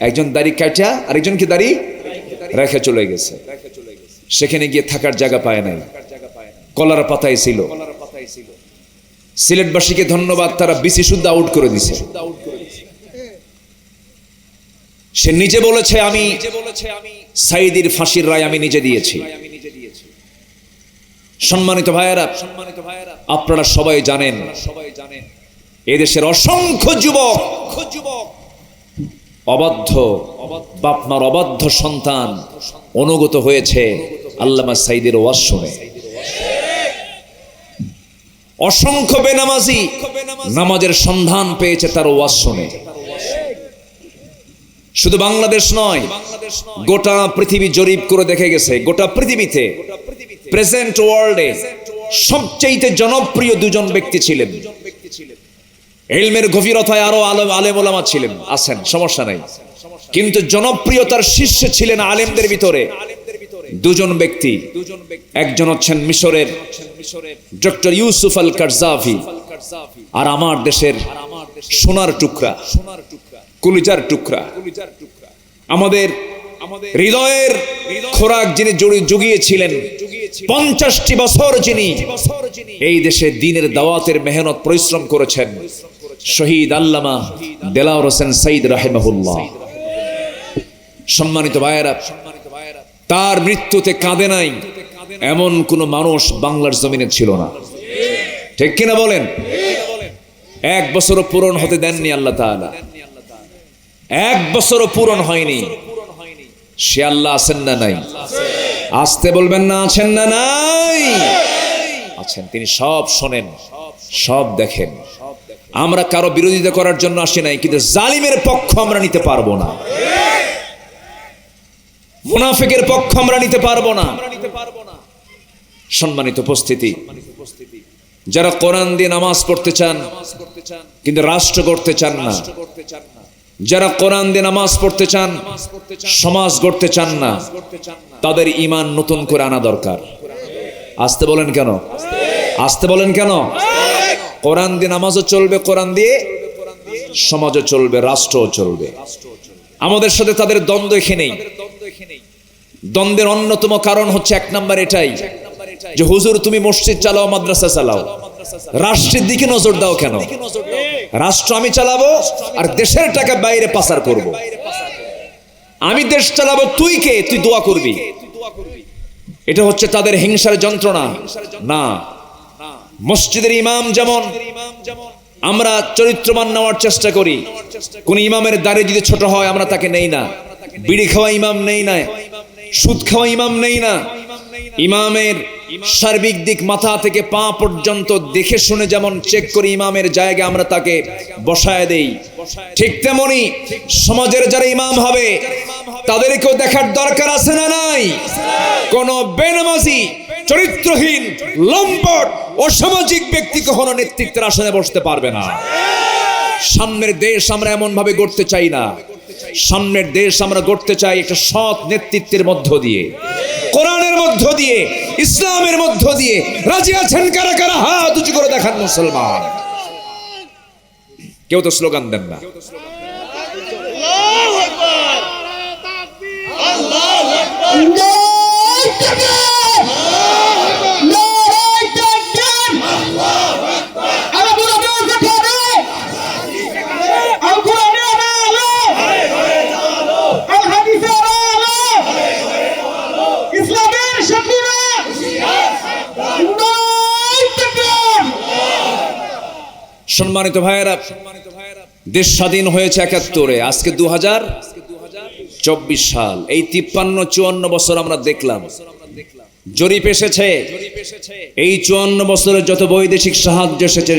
একজন দাড়ি কাটা, আরেকজনকে দাড়ি রেখে চলে গেছে। সেখানে গিয়ে থাকার জায়গা পায় নাই, কলার পাতায় ছিল। সিলেটবাসীকে ধন্যবাদ, তারা বিসি শুদ্ধ আউট করে দিছে। সে নিজে বলেছে আমি সাইদির ফাঁসির রায় আমি নিজে দিয়েছি। সম্মানিত ভাইয়েরা, আপনারা সবাই জানেন এদেশের অসংখ্য যুবক অবাধ্য বাপমার অবাধ্য সন্তান অনুগত হয়েছে আল্লামা সাইদের ওয়াজ শুনে। অসংখ্য বেনামাজি নামাজের সন্ধান পেয়েছে তার ওয়াজ শুনে। শুধু বাংলাদেশ নয়, গোটা পৃথিবী জরিপ করে দেখে গেছে, গোটা পৃথিবীতে প্রেজেন্ট ওয়ার্ল্ডে সবচেয়ে জনপ্রিয় দুজন ব্যক্তি ছিলেন। ইলমের গভীরতায় আরো আলেম ওলামা ছিলেন, আছেন, সমস্যা নাই, কিন্তু জনপ্রিয়তার শীর্ষে ছিলেন আলেমদের ভিতরে দুজন ব্যক্তি। একজন হচ্ছেন মিশরের ডক্টর ইউসুফ আল কারজাভি, আর আমার দেশের সোনার টুকরা, কলিজার টুকরা, আমাদের হৃদয়ের খোরাক যিনি জুগিয়েছিলেন 50টি বছর যিনি এই দেশে দ্বীনের দাওয়াতের মেহনত পরিশ্রম করেছেন, শহীদ আল্লামা দেলাওয়ার হোসেন সাইদ রাহিমাহুল্লাহ। সম্মানিত ভাইয়েরা, তার মৃত্যুতে কাঁদে নাই এমন কোন মানুষ বাংলার জমিনে ছিল না, ঠিক কিনা বলেন? 1 বছরও পূরণ হতে দেননি আল্লাহ তাআলা, 1 বছরও পূরণ হয়নি। সে আল্লাহ আছেন না নাই? আসতে বলবেন না, আছেন না নাই? আছেন, তিনি সব শোনেন, সব দেখেন। আমরা কারো বিরোধিতা করার জন্য আসি নাই, কিন্তু জালিমের পক্ষ আমরা নিতে পারবো না, মুনাফিকের পক্ষ আমরা নিতে পারবো না। সম্মানিত উপস্থিতি, যারা কোরআন দিয়ে নামাজ পড়তে চান কিন্তু রাষ্ট্র গড়তে চান না, যারা কোরআন দিয়ে নামাজ পড়তে চান সমাজ গড়তে চান না, তাদের ঈমান নতুন করে আনা দরকার। আসতে বলেন কেন? আসতে বলেন কেন? কোরআন দিয়ে নামাজও চলবে, কোরআন দিয়ে সমাজও চলবে, রাষ্ট্রও চলবে। আমাদের সাথে তাদের দ্বন্দ্ব এখানেই। দ্বন্দ্বের অন্যতম কারণ হচ্ছে 1 নাম্বার এটাই যে হুজুর তুমি মসজিদ চালাও, মাদ্রাসা চালাও, রাষ্ট্রের দিকে নজর দাও কেন? রাষ্ট্র আমি চালাবো আর দেশের টাকা বাইরে পাচার করব। আমি দেশ চালাবো, তুই কে? তুই দোয়া করবি। এটা হচ্ছে তাদের হিংসার যন্ত্রণা। না, মসজিদের ইমাম যেমন আমরা চরিত্রবান নেওয়ার চেষ্টা করি, কোন ইমামের দাড়ি যদি ছোট হয় আমরা তাকে নেই না, বিড়ি খাওয়া ইমাম নেই না, সুদ খাওয়া ইমাম নেই না। ইমামের সার্বিক দিক মাথা থেকে পা পর্যন্ত দেখে শুনে যেমন চেক করি ইমামের জায়গায় আমরা তাকে বসায় দেই, ঠিক তেমনি সমাজের যারা ইমাম হবে তাদেরকেও দেখার দরকার আছে না নাই? কোন বেনামাজি, চরিত্রহীন, লম্পট, অসামাজিক ব্যক্তি কখনো নেতৃত্বের আসনে বসতে পারবে না। সামনের দেশ আমরা এমন ভাবে গড়তে চাই না, সামনের দেশ আমরা গড়তে চাই একটা সৎ নেতৃত্বের মধ্য দিয়ে, কোরআনের মধ্য দিয়ে, ইসলামের মধ্য দিয়ে। রাজি আছেন কারা কারা? হাত উঁচু করে দেখান মুসলমান। কেউ তো স্লোগান দেন না। আল্লাহু আকবার, আল্লাহু আকবার, সম্মানিত ভাইয়েরা, দেশ স্বাধীন হয়েছে 71-এ, আজকে 2024 সাল। এই 53-54 বছর আমরা দেখলাম, জরিপ এসেছে এই 54 বছরে যত বৈদেশিক সাহায্য এসেছে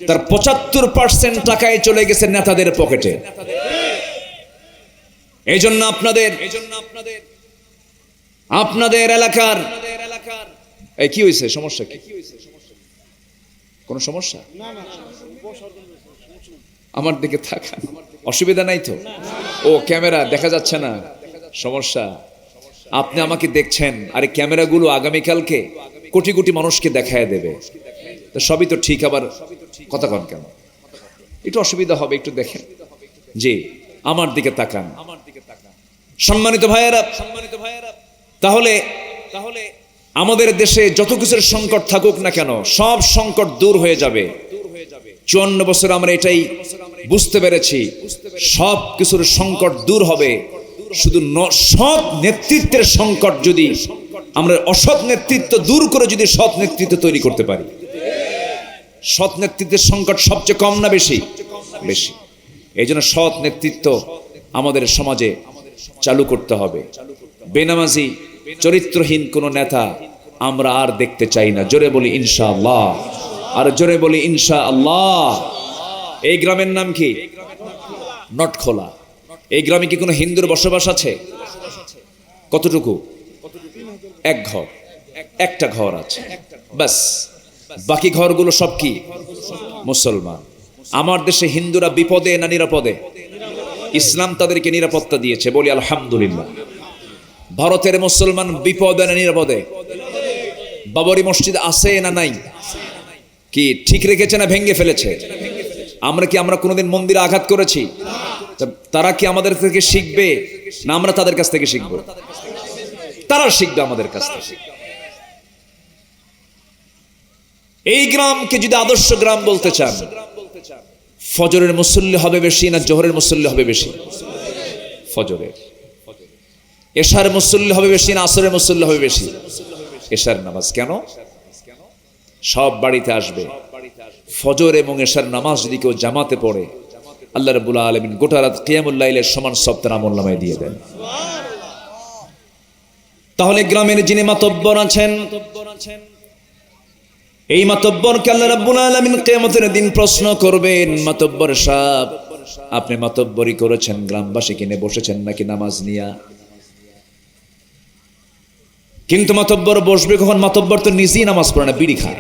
তার 75% টাকায় চলে গেছে নেতাদের পকেটে। এই জন্য আপনাদের এলাকার এই কি হয়েছে? সমস্যা কি? কোন সমস্যা? আমার দিকে তাকান, অসুবিধা নাই তো? ও ক্যামেরা দেখা যাচ্ছে না, সমস্যা। আপনি আমাকে দেখছেন, আরে ক্যামেরাগুলো আগামীকালকে কোটি কোটি মানুষকে দেখায় দেবে, তো সবই তো ঠিক। আবার কথা কন কেন? একটু অসুবিধা হবে, একটু দেখেন। জি, আমার দিকে তাকান। সম্মানিত ভাইয়েরা, তাহলে আমাদের দেশে যত কিছুর সংকট থাকুক না কেন, সব সংকট দূর হয়ে যাবে। 54 বছর আমরা এটাই বুঝতে পেরেছি, সব কিছুর সংকট দূর হবে শুধু সৎ নেতৃত্বের সংকট যদি আমরা অসৎ নেতৃত্ব দূর করে যদি সৎ নেতৃত্ব তৈরি করতে পারি, সৎ নেতৃত্বের সংকট সবচেয়ে কম না বেশি? বেশি। এই জন্য সৎ নেতৃত্ব আমাদের সমাজে চালু করতে হবে। বেনামাজি চরিত্রহীন কোন নেতা আমরা আর দেখতে চাই না। জোরে বলি ইনশাআল্লাহ, আর জোরে বলি ইনশাআল্লাহ। এই গ্রামের নাম কি? নটখোলা। এই গ্রামে কি কোনো হিন্দুর বসবাস আছে? কতটুকু? এক ঘর, একটা ঘর আছে বাস। বাকি ঘরগুলো সব কি? মুসলমান। আমার দেশে হিন্দুরা বিপদে না নিরাপদে? ইসলাম তাদেরকে নিরাপত্তা দিয়েছে, বলি আলহামদুলিল্লাহ। ভারতের মুসলমান বিপদে না নিরাপদে? বাবরি মসজিদ আছে না নাই? কি ঠিক রেখেছে না ভেঙে ফেলেছে? আমরা কোনোদিন মন্দিরে আঘাত করেছি? তারা কি আমাদের থেকে শিখবে না আমরা তাদের কাছ থেকে শিখবো? তারা শিখবে আমাদের কাছ থেকে। এই গ্রামকে যদি আদর্শ গ্রাম বলতে চান, ফজরের মুসল্লি হবে বেশি না জোহরের মুসল্লি হবে বেশি? ফজরের। এশার মুসল্লি হবে বেশি না আসরের মুসল্লি হবে বেশি? এশার নামাজ। কেন? সব বাড়িতে আসবে। ফজর এবং এশার নামাজ যদি কেউ জামাতে পড়ে, আল্লাহ রাব্বুল আলামিন গোটা রাত কিয়ামুল লাইলের সমান সব তার আমলনামায় দিয়ে দেন। তাহলে গ্রামের যিনি মাতব্বর আছেন, এই মাতব্বরকে আল্লাহ রাব্বুল আলামিন কিয়ামতের দিন প্রশ্ন করবেন, মাতব্বর সাহেব আপনি মাতব্বরি করেছেন, গ্রামবাসী কিনে বসেছেন নাকি নামাজ নিয়া? কিন্তু মাতব্বর বসবে কখন? মাতব্বর তো নিজেই নামাজ পড়ে না, বিড়ি খায়।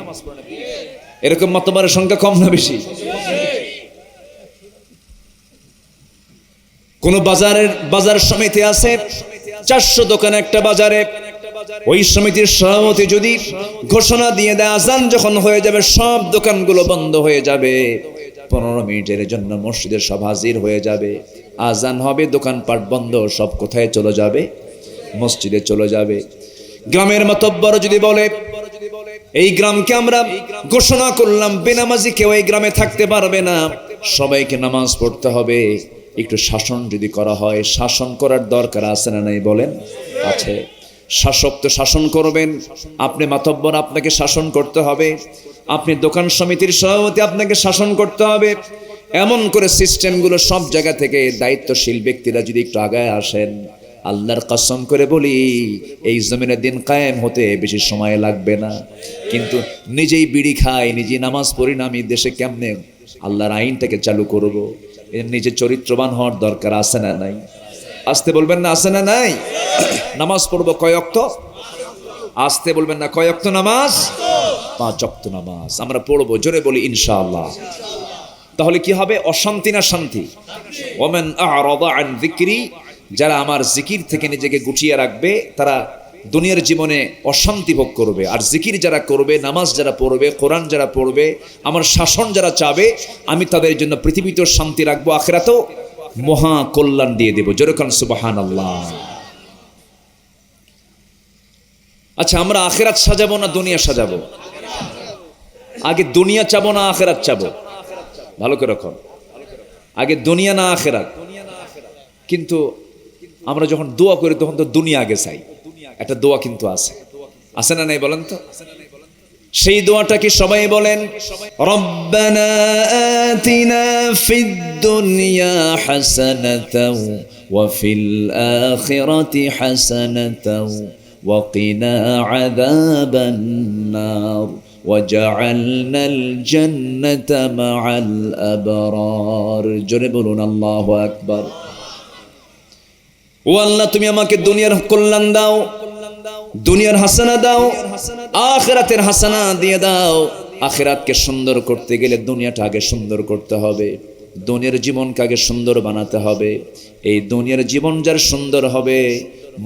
এরকম মাতব্বরের সংখ্যা কম না বেশি? কোন বাজার সমিতি আছে, 400 দোকান একটা বাজারে। ওই সমিতির সভাপতি যদি ঘোষণা দিয়ে দেয় আজান যখন হয়ে যাবে সব দোকানগুলো বন্ধ হয়ে যাবে, 15 মিনিটের জন্য মসজিদের সব হাজির হয়ে যাবে, আজান হবে, দোকানপাট বন্ধ, সব কোথায় চলে যাবে? মসজিদে চলে যাবে। গ্রামের মাতব্বর যদি বলে এই গ্রামকে আমরা ঘোষণা করলাম বেনামাজি কেউ এই গ্রামে থাকতে পারবে না, সবাইকে নামাজ পড়তে হবে, একটু শাসন যদি করা হয়, শাসন করার দরকার আছে না নাই বলেন? আছে। শাসক তো শাসন করবেন, আপনি মাতব্বর আপনাকে শাসন করতে হবে, আপনি দোকান সমিতির সভাপতি আপনাকে শাসন করতে হবে। এমন করে সিস্টেমগুলো সব জায়গা থেকে দায়িত্বশীল ব্যক্তিরা যদি একটু আগায় আসেন, আল্লাহর কসম করে বলি এই জমিনে দিন কায়েম হতে বেশি সময় লাগবে না। কিন্তু নিজেই বিড়ি খাই, নিজেই নামাজ পড়ি না, আমি দেশে কেমনে আল্লাহর আইনটাকে চালু করব? এর নিজে চরিত্রবান হওয়ার দরকার আছে না নাই? আসতে বলবেন না আছে না নাই? নামাজ পড়বো কয় ওয়াক্ত? আসতে বলবেন না কয় ওয়াক্ত নামাজ? 5 ওয়াক্ত নামাজ আমরা পড়বো, জোরে বলি ইনশাআল্লাহ। তাহলে কি হবে? অশান্তি না শান্তি? ওমান আ'রাদা আন যিকরি, যারা আমার জিকির থেকে নিজেকে গুটিয়ে রাখবে তারা দুনিয়ার জীবনে অশান্তি ভোগ করবে। আর জিকির যারা করবে, নামাজ যারা পড়বে, কোরআন যারা পড়বে, আমার শাসন যারা চাবে, আমি তাদের জন্য পৃথিবীতেও শান্তি রাখবো, আখিরাতেও মহা কল্যাণ দিয়ে দেব। যেরকম সুবহানাল্লাহ। আচ্ছা, আমরা আখিরাত সাজাবো না দুনিয়া সাজাবো? আগে দুনিয়া চাবো না আখিরাত চাবো? ভালো করে রাখুন, আগে দুনিয়া না আখিরাত? কিন্তু আমরা যখন দোয়া করি তখন তো দুনিয়া আগে চাই। একটা দোয়া কিন্তু আছে না নাই বলেন তো? সেই দোয়াটা কি সবাই বলেন? রব্বানা আতিনা ফিদ দুনিয়া হাসানাতাও ওয়া ফিল আখিরাতি হাসানাতাও ওয়া কিনা আযাবান নার ওয়াজআলনাল জান্নাতা মাআল আবরার। জোরে বলুন আল্লাহু আকবার। ও আল্লাহ, তুমি আমাকে দুনিয়ার কল্যাণ দাও, দুনিয়ার হাসানা দাও, আখিরাতের হাসানা দিয়ে দাও। আখিরাতকে সুন্দর করতে গেলে দুনিয়াটা আগে সুন্দর করতে হবে, দুনিয়ার জীবনকে আগে সুন্দর বানাতে হবে। এই দুনিয়ার জীবন যার সুন্দর হবে,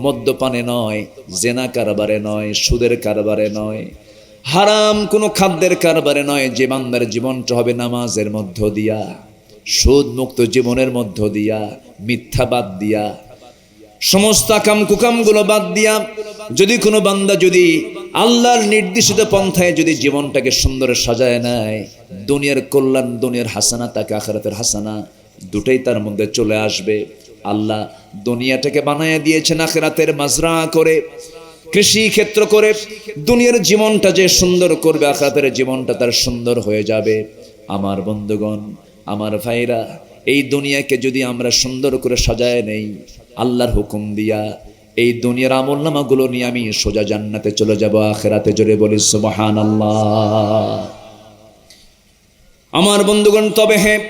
মদ্যপানে নয়, জেনা কারবারে নয়, সুদের কারবারে নয়, হারাম কোনো খাদ্যের কারবারে নয়। যে বান্দার জীবনটা হবে নামাজের মধ্য দিয়া, সুদ মুক্ত জীবনের মধ্য দিয়া, মিথ্যা বাদ দিয়া, সমস্ত আকাম কুকামগুলো বাদ দিয়া, যদি কোনো বান্দা যদি আল্লাহর নির্দেশিত পন্থায় যদি জীবনটাকে সুন্দর সাজায় নেয়, দুনিয়ার কল্যাণ, দুনিয়ার হাসানা, তাকে আখিরাতের হাসানা দুটাই তার মধ্যে চলে আসবে। আল্লাহ দুনিয়াটাকে বানায়া দিয়েছেন আখিরাতের মাজরা করে, কৃষি ক্ষেত্র করে। দুনিয়ার জীবনটা যে সুন্দর করবে, আখিরাতের জীবনটা তার সুন্দর হয়ে যাবে। আমার বন্ধুগণ, আমার ভাইরা, এই দুনিয়াকে যদি আমরা সুন্দর করে সাজায় নেই আল্লাহর হুকুম দিয়া, এই দুনিয়ার আমলনামাগুলো নিয়ে আমি সোজা জান্নাতে চলে যাব আখিরাতে। জোরে বলি সুবহানাল্লাহ। আমার বন্ধুগণ, তবে হ্যাঁ,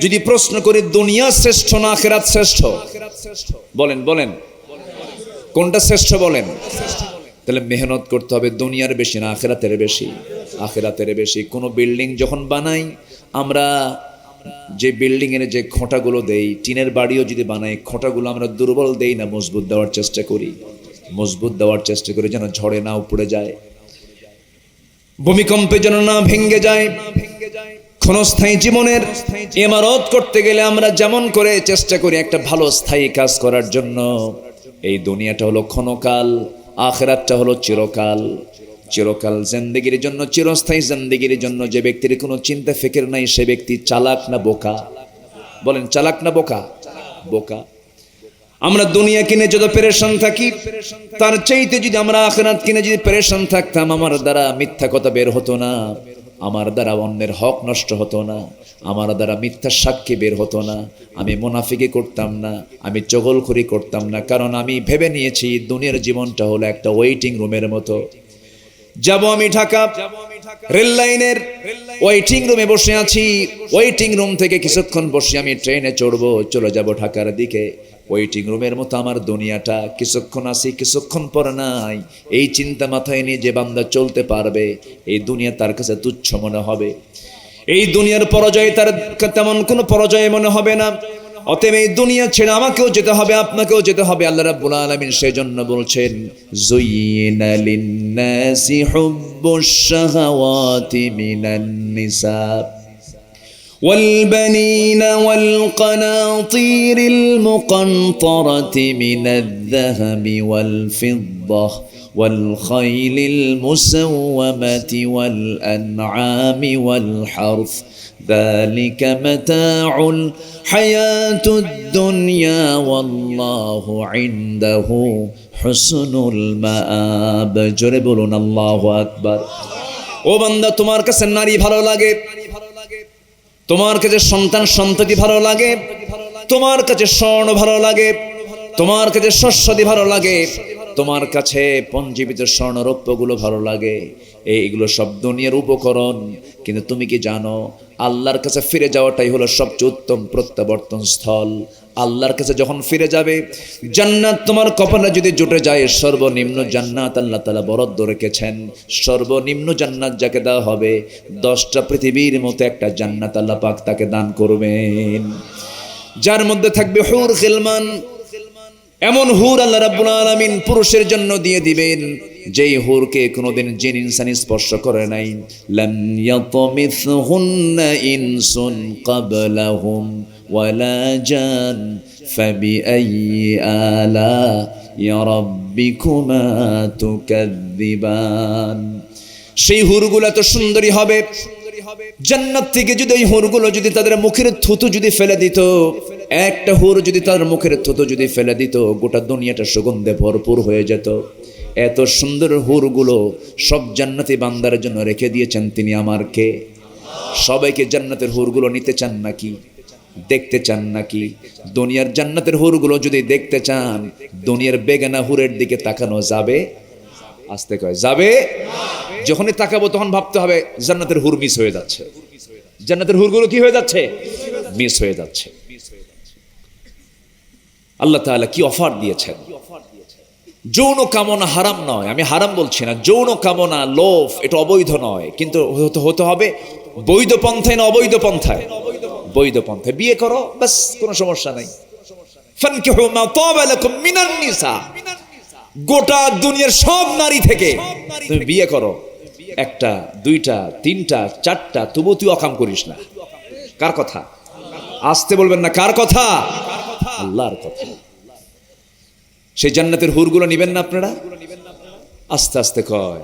যদি প্রশ্ন করি দুনিয়া শ্রেষ্ঠ না আখিরাত শ্রেষ্ঠ, বলেন বলেন কোনটা শ্রেষ্ঠ বলেন? তাহলে মেহনত করতে হবে দুনিয়ার বেশি না আখিরাতের বেশি? আখিরাতের বেশি। কোনো বিল্ডিং যখন বানাই আমরা, যে বিল্ডিং এর যে খোঁটাগুলো দেই, টিনের বাড়িও যদি বানাই, খোঁটাগুলো আমরা দুর্বল দেই না মজবুত দেওয়ার চেষ্টা করি? মজবুত দেওয়ার চেষ্টা করি যেন ঝড়ে না উপড়ে যায়, ভূমিকম্পে যেন না ভেঙে যায়। ক্ষণস্থায়ী জীবনের ইমারত করতে গেলে আমরা যেমন করে চেষ্টা করি একটা ভালো স্থায়ী কাজ করার জন্য, এই দুনিয়াটা হলো ক্ষণকাল, আখিরাতটা হলো চিরকাল। চিরকাল জিন্দেগির জন্য, চিরস্থায়ী জিন্দেগির জন্য যে ব্যক্তির কোনো চিন্তা ফিকির নাই, সে ব্যক্তি চালাক না বোকা? বলেন চালাক না বোকা? বোকা। আমরা দুনিয়া কিনে যত পেরেশান থাকি, তার চাইতে যদি আমরা আখিরাত কিনে যদি পেরেশান থাকতাম, আমার দ্বারা মিথ্যা কথা বের হতো না, আমার দ্বারা অন্যের হক নষ্ট হতো না, আমার দ্বারা মিথ্যা সাক্ষী বের হতো না, আমি মুনাফিকি করতাম না, আমি চগলখুরি করতাম না। কারণ আমি ভেবে নিয়েছি দুনিয়ার জীবনটা হলো একটা ওয়েটিং রুমের মতো। যাব আমি ঢাকা, রেল লাইনের ওয়েটিং রুমে বসে আছি, ওয়েটিং রুম থেকে কিছুক্ষণ বসে আমি ট্রেনে চড়বো, চলে যাব ঢাকার দিকে। ওয়েটিং রুমের মতো আমার দুনিয়াটা, কিছুক্ষণ আসি কিছুক্ষণ পর নাই। এই চিন্তা মাথায় নিয়ে যে বান্দা চলতে পারবে, এই দুনিয়া তার কাছে তুচ্ছ মনে হবে, এই দুনিয়ার পরাজয় তার তেমন কোনো পরাজয় মনে হবে না। অতএব এই দুনিয়া ছেড়ে আমাকেও যেতে হবে, আপনাকেও যেতে হবে। আল্লাহ রাব্বুল আলামিন সেজন্য বলছেন, যুয়িনা লিন-নাসি হুব্বুশ শাহাওয়াতি মিনান নিসা والبنين والقناطير المقنطرة من الذهب والفضة والخيل المسومة والأنعام والحرث ذلك متاع الحياة الدنيا والله عنده حسن المآب। জোরে বলুন আল্লাহু আকবার। ও বান্দা, তোমার কাছে নারী ভালো লাগে, তোমার কাছে সন্তান সন্ততি ভালো লাগে, তোমার কাছে স্বর্ণ ভালো লাগে, তোমার কাছে শস্যাদি ভালো লাগে, তোমার কাছে পঞ্জীবিত স্বর্ণরৌপ্যগুলো ভালো লাগে, এইগুলো সব দুনিয়ার উপকরণ। কিন্তু তুমি কি জানো, আল্লাহর কাছে ফিরে যাওয়াটাই হলো সবচেয়ে উত্তম প্রত্যাবর্তন স্থল। আল্লাহর কাছে যখন ফিরে যাবে, জান্নাত তোমার কপালে যদি জুটে যায়, সর্বনিম্ন জান্নাত আল্লাহ তাআলা বরাদ্দ রেখেছেন। সর্বনিম্ন জান্নাত যাকে দেওয়া হবে, 10টা পৃথিবীর মতো একটা জান্নাত আল্লাহ পাক তাকে দান করবেন, যার মধ্যে থাকবে হুর খিলমান। এমন হুর আল্লাহ রাব্বুল আলামিন পুরুষের জন্য দিয়ে দিবেন, যেই হুরকে কোনোদিন জিন ইনসান স্পর্শ করে নাই। লাম ইয়াতমিসহুন্না ইনসুন ক্বাবলাহুম ওয়ালা জান ফাবিআইয়ি আলা'i রাব্বিকুমা তুকাযযিবান। সেই হুরগুলো তো সুন্দরী হবে। জান্নাত থেকে যদি এই হুরগুলো যদি তাদের মুখের থুতু যদি ফেলে দিত, একটা হুর যদি তার মুখের থুতু যদি ফেলে দিত, গোটা দুনিয়াটা সুগন্ধে ভরপুর হয়ে যেত। এত সুন্দর হুরগুলো সব জান্নাতি বান্দার জন্য রেখে দিয়েছেন তিনি আমার কে। সবাইকে জান্নাতের হুরগুলো নিতে চান নাকি, দেখতে চান নাকি? দুনিয়ার জান্নাতের হুরগুলো যদি দেখতে চান, দুনিয়ার বেগানা হুরের দিকে তাকানো যাবে? আসতে কয় যাবে? যখনই তাকাবো তখন ভাবতে হবে জান্নাতের হুর মিস হয়ে যাচ্ছে, জান্নাতের হুরগুলো কি হয়ে যাচ্ছে? মিস হয়ে যাচ্ছে। আল্লাহ তাআলা কি অফার দিয়েছেন। যৌন কামনা হারাম নয়, আমি হারাম বলছি না। যৌন কামনা, লোভ, এটা অবৈধ নয়, কিন্তু হতে হবে বৈধ পন্থায় না অবৈধ পন্থায়? বৈধ পন্থায়। বিয়ে করো, বাস, কোনো সমস্যা নাই। ফানকিহু মা তাবা লাকুম মিনান নিসা, গোটা দুনিয়ার সব নারী থেকে তুমি বিয়ে করো, 1টা 2টা 3টা 4টা, তবু তুই অকাম করিস না। কার কথা? আসতে বলবেন না, কার কথা? আল্লাহর কথা। সেই জান্নাতের হুরগুলো নিবেন না আপনারা? আস্তে আস্তে কয়,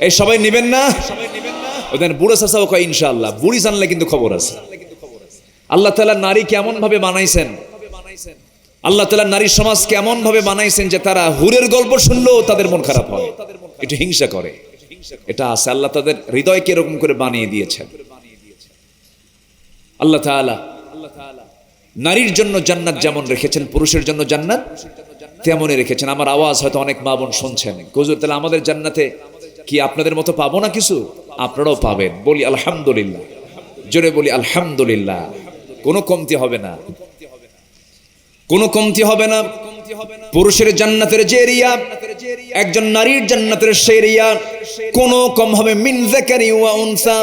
এই সবাই নিবেন না? ওদের বুড়ো চাচাও কয় ইনশাআল্লাহ। বুড়ি জানলে কিন্তু খবর আছে। আল্লাহ তাআলা নারী কেমন ভাবে বানাইছেন, আল্লাহ তাআলা নারী সমাজকে এমন ভাবে বানাইছেন যে তারা হুরের গল্প শুনলেও তাদের মন খারাপ হয়, একটু হিংসা করে। এটা আছে, আল্লাহ তাদের হৃদয়কে এরকম করে বানিয়ে দিয়েছেন। আল্লাহ তাআলা নারীর জন্য জান্নাত যেমন রেখেছেন, পুরুষের জন্য জান্নাত তেমনই রেখেছেন। আমার আওয়াজ হয়তো অনেক মা বোন শুনছেন, হুজুর তাহলে আমাদের জান্নাতে কি আপনাদের মতো পাবো না কিছু? আপনারাও পাবেন। বলি আলহামদুলিল্লাহ, জোরে বলি আলহামদুলিল্লাহ। কোনো কমতি হবে না, কোনো কমতি হবে না। পুরুষের জান্নাতের যে এরিয়া, একজন নারীর জান্নাতের সেই এরিয়া কোনো কম হবে। মিন যাকারি ওয়া উনসা,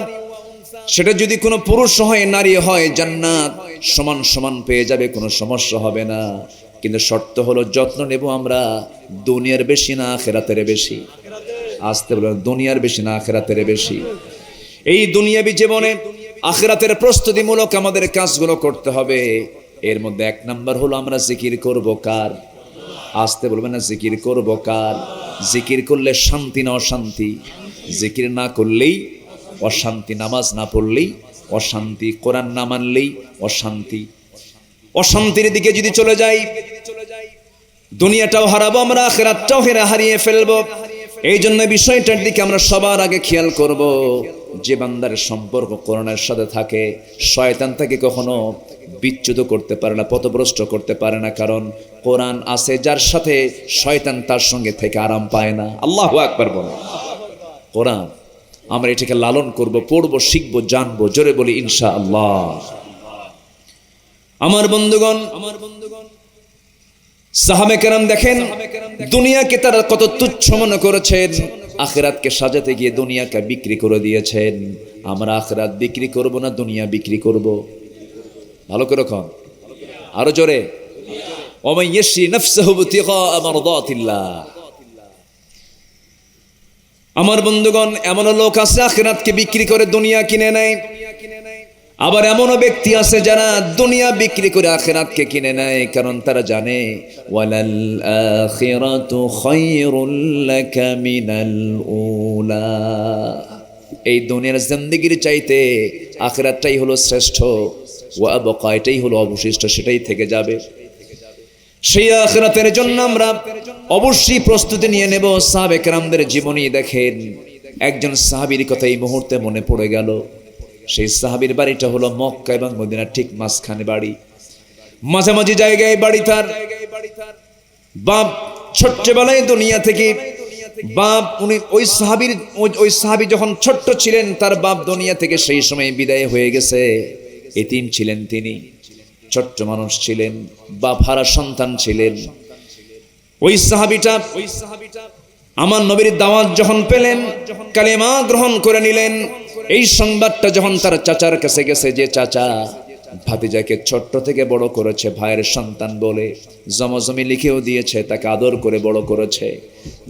সেটা যদি কোনো পুরুষ হয় নারী হয়, জান্নাত সমান সমান পেয়ে যাবে, কোনো সমস্যা হবে না। কিন্তু শর্ত হলো যত্ন নেব আমরা দুনিয়ার বেশি না আখিরাতের বেশি। আসতে বলেন দুনিয়ার বেশি না আখিরাতের বেশি। এই দুনিয়াবি জীবনে আখিরাতের প্রস্তুতিমূলক আমাদের কাজগুলো করতে হবে। এর মধ্যে এক নাম্বার হলো আমরা জিকির করব কার? আসতে বলবেন না, জিকির করব কার? জিকির করলে শান্তি না অশান্তি? জিকির না করলেই অশান্তি, নামাজ না পড়লেই অশান্তি, কোরআন না মানলেই অশান্তি। অশান্তির দিকে যদি চলে যাই, দুনিয়াটাও হারাবো আমরা, আখিরাতটাও হারিয়ে ফেলবো। এই জন্য বিষয়টার দিকে আমরা সবার আগে খেয়াল করব। যে বান্দার সম্পর্ক কোরআনের সাথে থাকে, শয়তান তাকে কখনো বিচ্যুত করতে পারে না, পথভ্রষ্ট করতে পারে না। কারণ কোরআন আছে যার সাথে, শয়তান তার সঙ্গে থেকে আরাম পায় না। আল্লাহু আকবার বলো। কোরআন আমরা এটাকে লালন করব, পড়বো, শিখবো, জানবো। জোরে বলি ইনশাআল্লাহ। আমার বন্ধুগণ, সাহাবে কেরাম দেখেন দুনিয়াকে তারা কত তুচ্ছ মনে করেছেন, আখিরাতকে সাজাতে গিয়ে দুনিয়াকে বিক্রি করে দিয়েছেন। আমরা আখিরাত বিক্রি করব না দুনিয়া বিক্রি করব? ভালো করে কন, আরো জোরে। ওয়া ইয়াশরি নাফসাহু বিতিগা মারদাতিল্লাহ। আমার বন্ধুগণ, এমন লোক আছে আখিরাতকে বিক্রি করে দুনিয়া কিনে নেয়। আবার এমনও ব্যক্তি আছে যারা দুনিয়া বিক্রি করে আখিরাতকে কিনে নেয়, কারণ তারা জানে ওয়ালাল আখিরাতু খায়রুল লাকা মিনাল উলা। এই দুনিয়ার জিন্দেগির চাইতে আখিরাতটাই হলো শ্রেষ্ঠ। ওয়া আবকা, এটাই হলো অবশিষ্ট, সেটাই থেকে যাবে। সেই আখিরাতের জন্য আমরা অবশ্যই প্রস্তুতি নিয়ে নেব। সাহাবে কেরামদের জীবনী দেখেন, একজন সাহাবীর কথা এই মুহূর্তে মনে পড়ে গেল। সেই সাহাবীর বাড়িটা হলো মক্কা এবং মদিনার ঠিক মাঝখানে বাড়ি, মাঝামাঝি জায়গায় বাড়ি তার। বাপ ছোট্টবেলায় দুনিয়া থেকে, বাপ উনি ওই সাহাবী যখন ছোট্ট ছিলেন তার বাপ দুনিয়া থেকে সেই সময় বিদায় হয়ে গেছে। এতিম ছিলেন তিনি, ছোট্ট মানুষ ছিলেন, বাপ হারা সন্তান ছিলেন। ওই সাহাবীটা আমার নবীর দাওয়াত যখন পেলেন, কালেমা গ্রহণ করে নিলেন। এই সংবাদটা যখন তার চাচার কাছে গেছে, যে চাচা ভাতিজাকে ছোট্ট থেকে বড় করেছে, ভাইয়ের সন্তান বলে জমজমি লিখেও দিয়েছে, তাকে আদর করে বড় করেছে।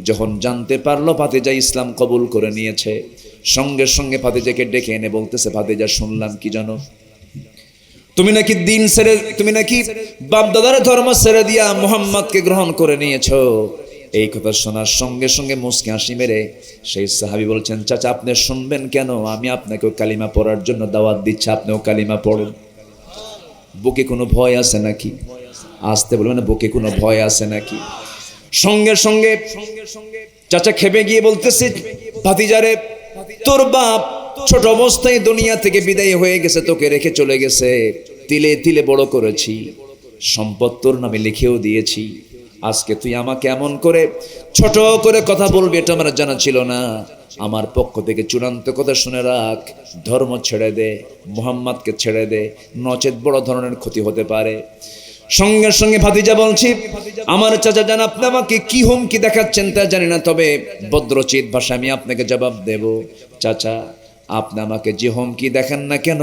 যখন জানতে পারলো ভাতিজা ইসলাম কবুল করে নিয়েছে, সঙ্গে সঙ্গে ভাতিজাকে ডেকে এনে বলতেছে, ভাতিজা শুনলাম কি জানো, তুমি নাকি দিন ছেড়ে, তুমি নাকি বাপ দাদার ধর্ম ছেড়ে দিয়া মুহাম্মদকে গ্রহণ করে নিয়েছো। এই কথা শোনার সঙ্গে সঙ্গে মুচকি হাসি মেরে সেই সাহাবী বলছেন, চাচা আপনি শুনবেন কেন? আমি আপনাকেও কালিমা পড়ার জন্য দাওয়াত দিচ্ছি, আপনিও কালিমা পড়েন। বুকে কোনো ভয় আছে নাকি? আসতে বলবেন না, বুকে কোনো ভয় আছে নাকি? সঙ্গে সঙ্গে চাচা খেপে গিয়ে বলতেছে, ভাতিজারে তোর বাপ ছোট অবস্থায় দুনিয়া থেকে বিদায় হয়ে গেছে, তোকে রেখে চলে গেছে, তিলে তিলে বড় করেছি, সম্পদ তোর নামে লিখেও দিয়েছি। আজকে তুই আমাকে এমন করে ছোট করে কথা বলবি, এটা আমার জানা ছিল না। আমার পক্ষ থেকে চূড়ান্ত কথা শুনে রাখ, ধর্ম ছেড়ে দে, মুহাম্মদকে ছেড়ে দে, নচেত বড় ধরনের ক্ষতি হতে পারে। সঙ্গে সঙ্গে ভাতিজা বলছি, আমার চাচা জান আপনি আমাকে কি হুমকি দেখাচ্ছেন তা জানি না, তবে ভদ্রচিত ভাষা আমি আপনাকে জবাব দেব। চাচা আপনি আমাকে যে হুমকি দেখান না কেন,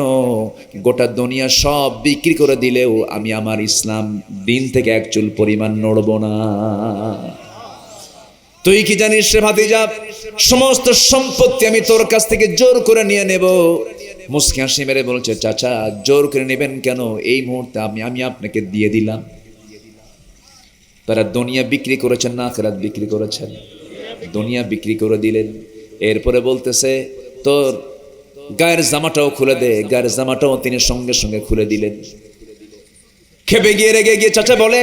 গোটা দুনিয়া সব বিক্রি করে দিলেও আমি আমার ইসলাম দিন থেকে এক চুল পরিমাণ নড়ব না। তুই কি জানিস রে ভাতিজা, সমস্ত সম্পত্তি আমি তোর কাছ থেকে জোর করে নিয়ে নেব। মুস্কি হাসি মেরে বলছে, চাচা জোর করে নেবেন কেন, এই মুহূর্তে আমি আপনাকে দিয়ে দিলাম। তারা দুনিয়া বিক্রি করেছেন না আখিরাত বিক্রি করেছেন? দুনিয়া বিক্রি করে দিলেন। এরপরে বলতেছে, তোর গায়ের জামাটাও খুলে দে। গায়ের জামাটাও তিনি সঙ্গে সঙ্গে খুলে দিলেন। খেপে গিয়ে রেগে গিয়ে চাচা বলে,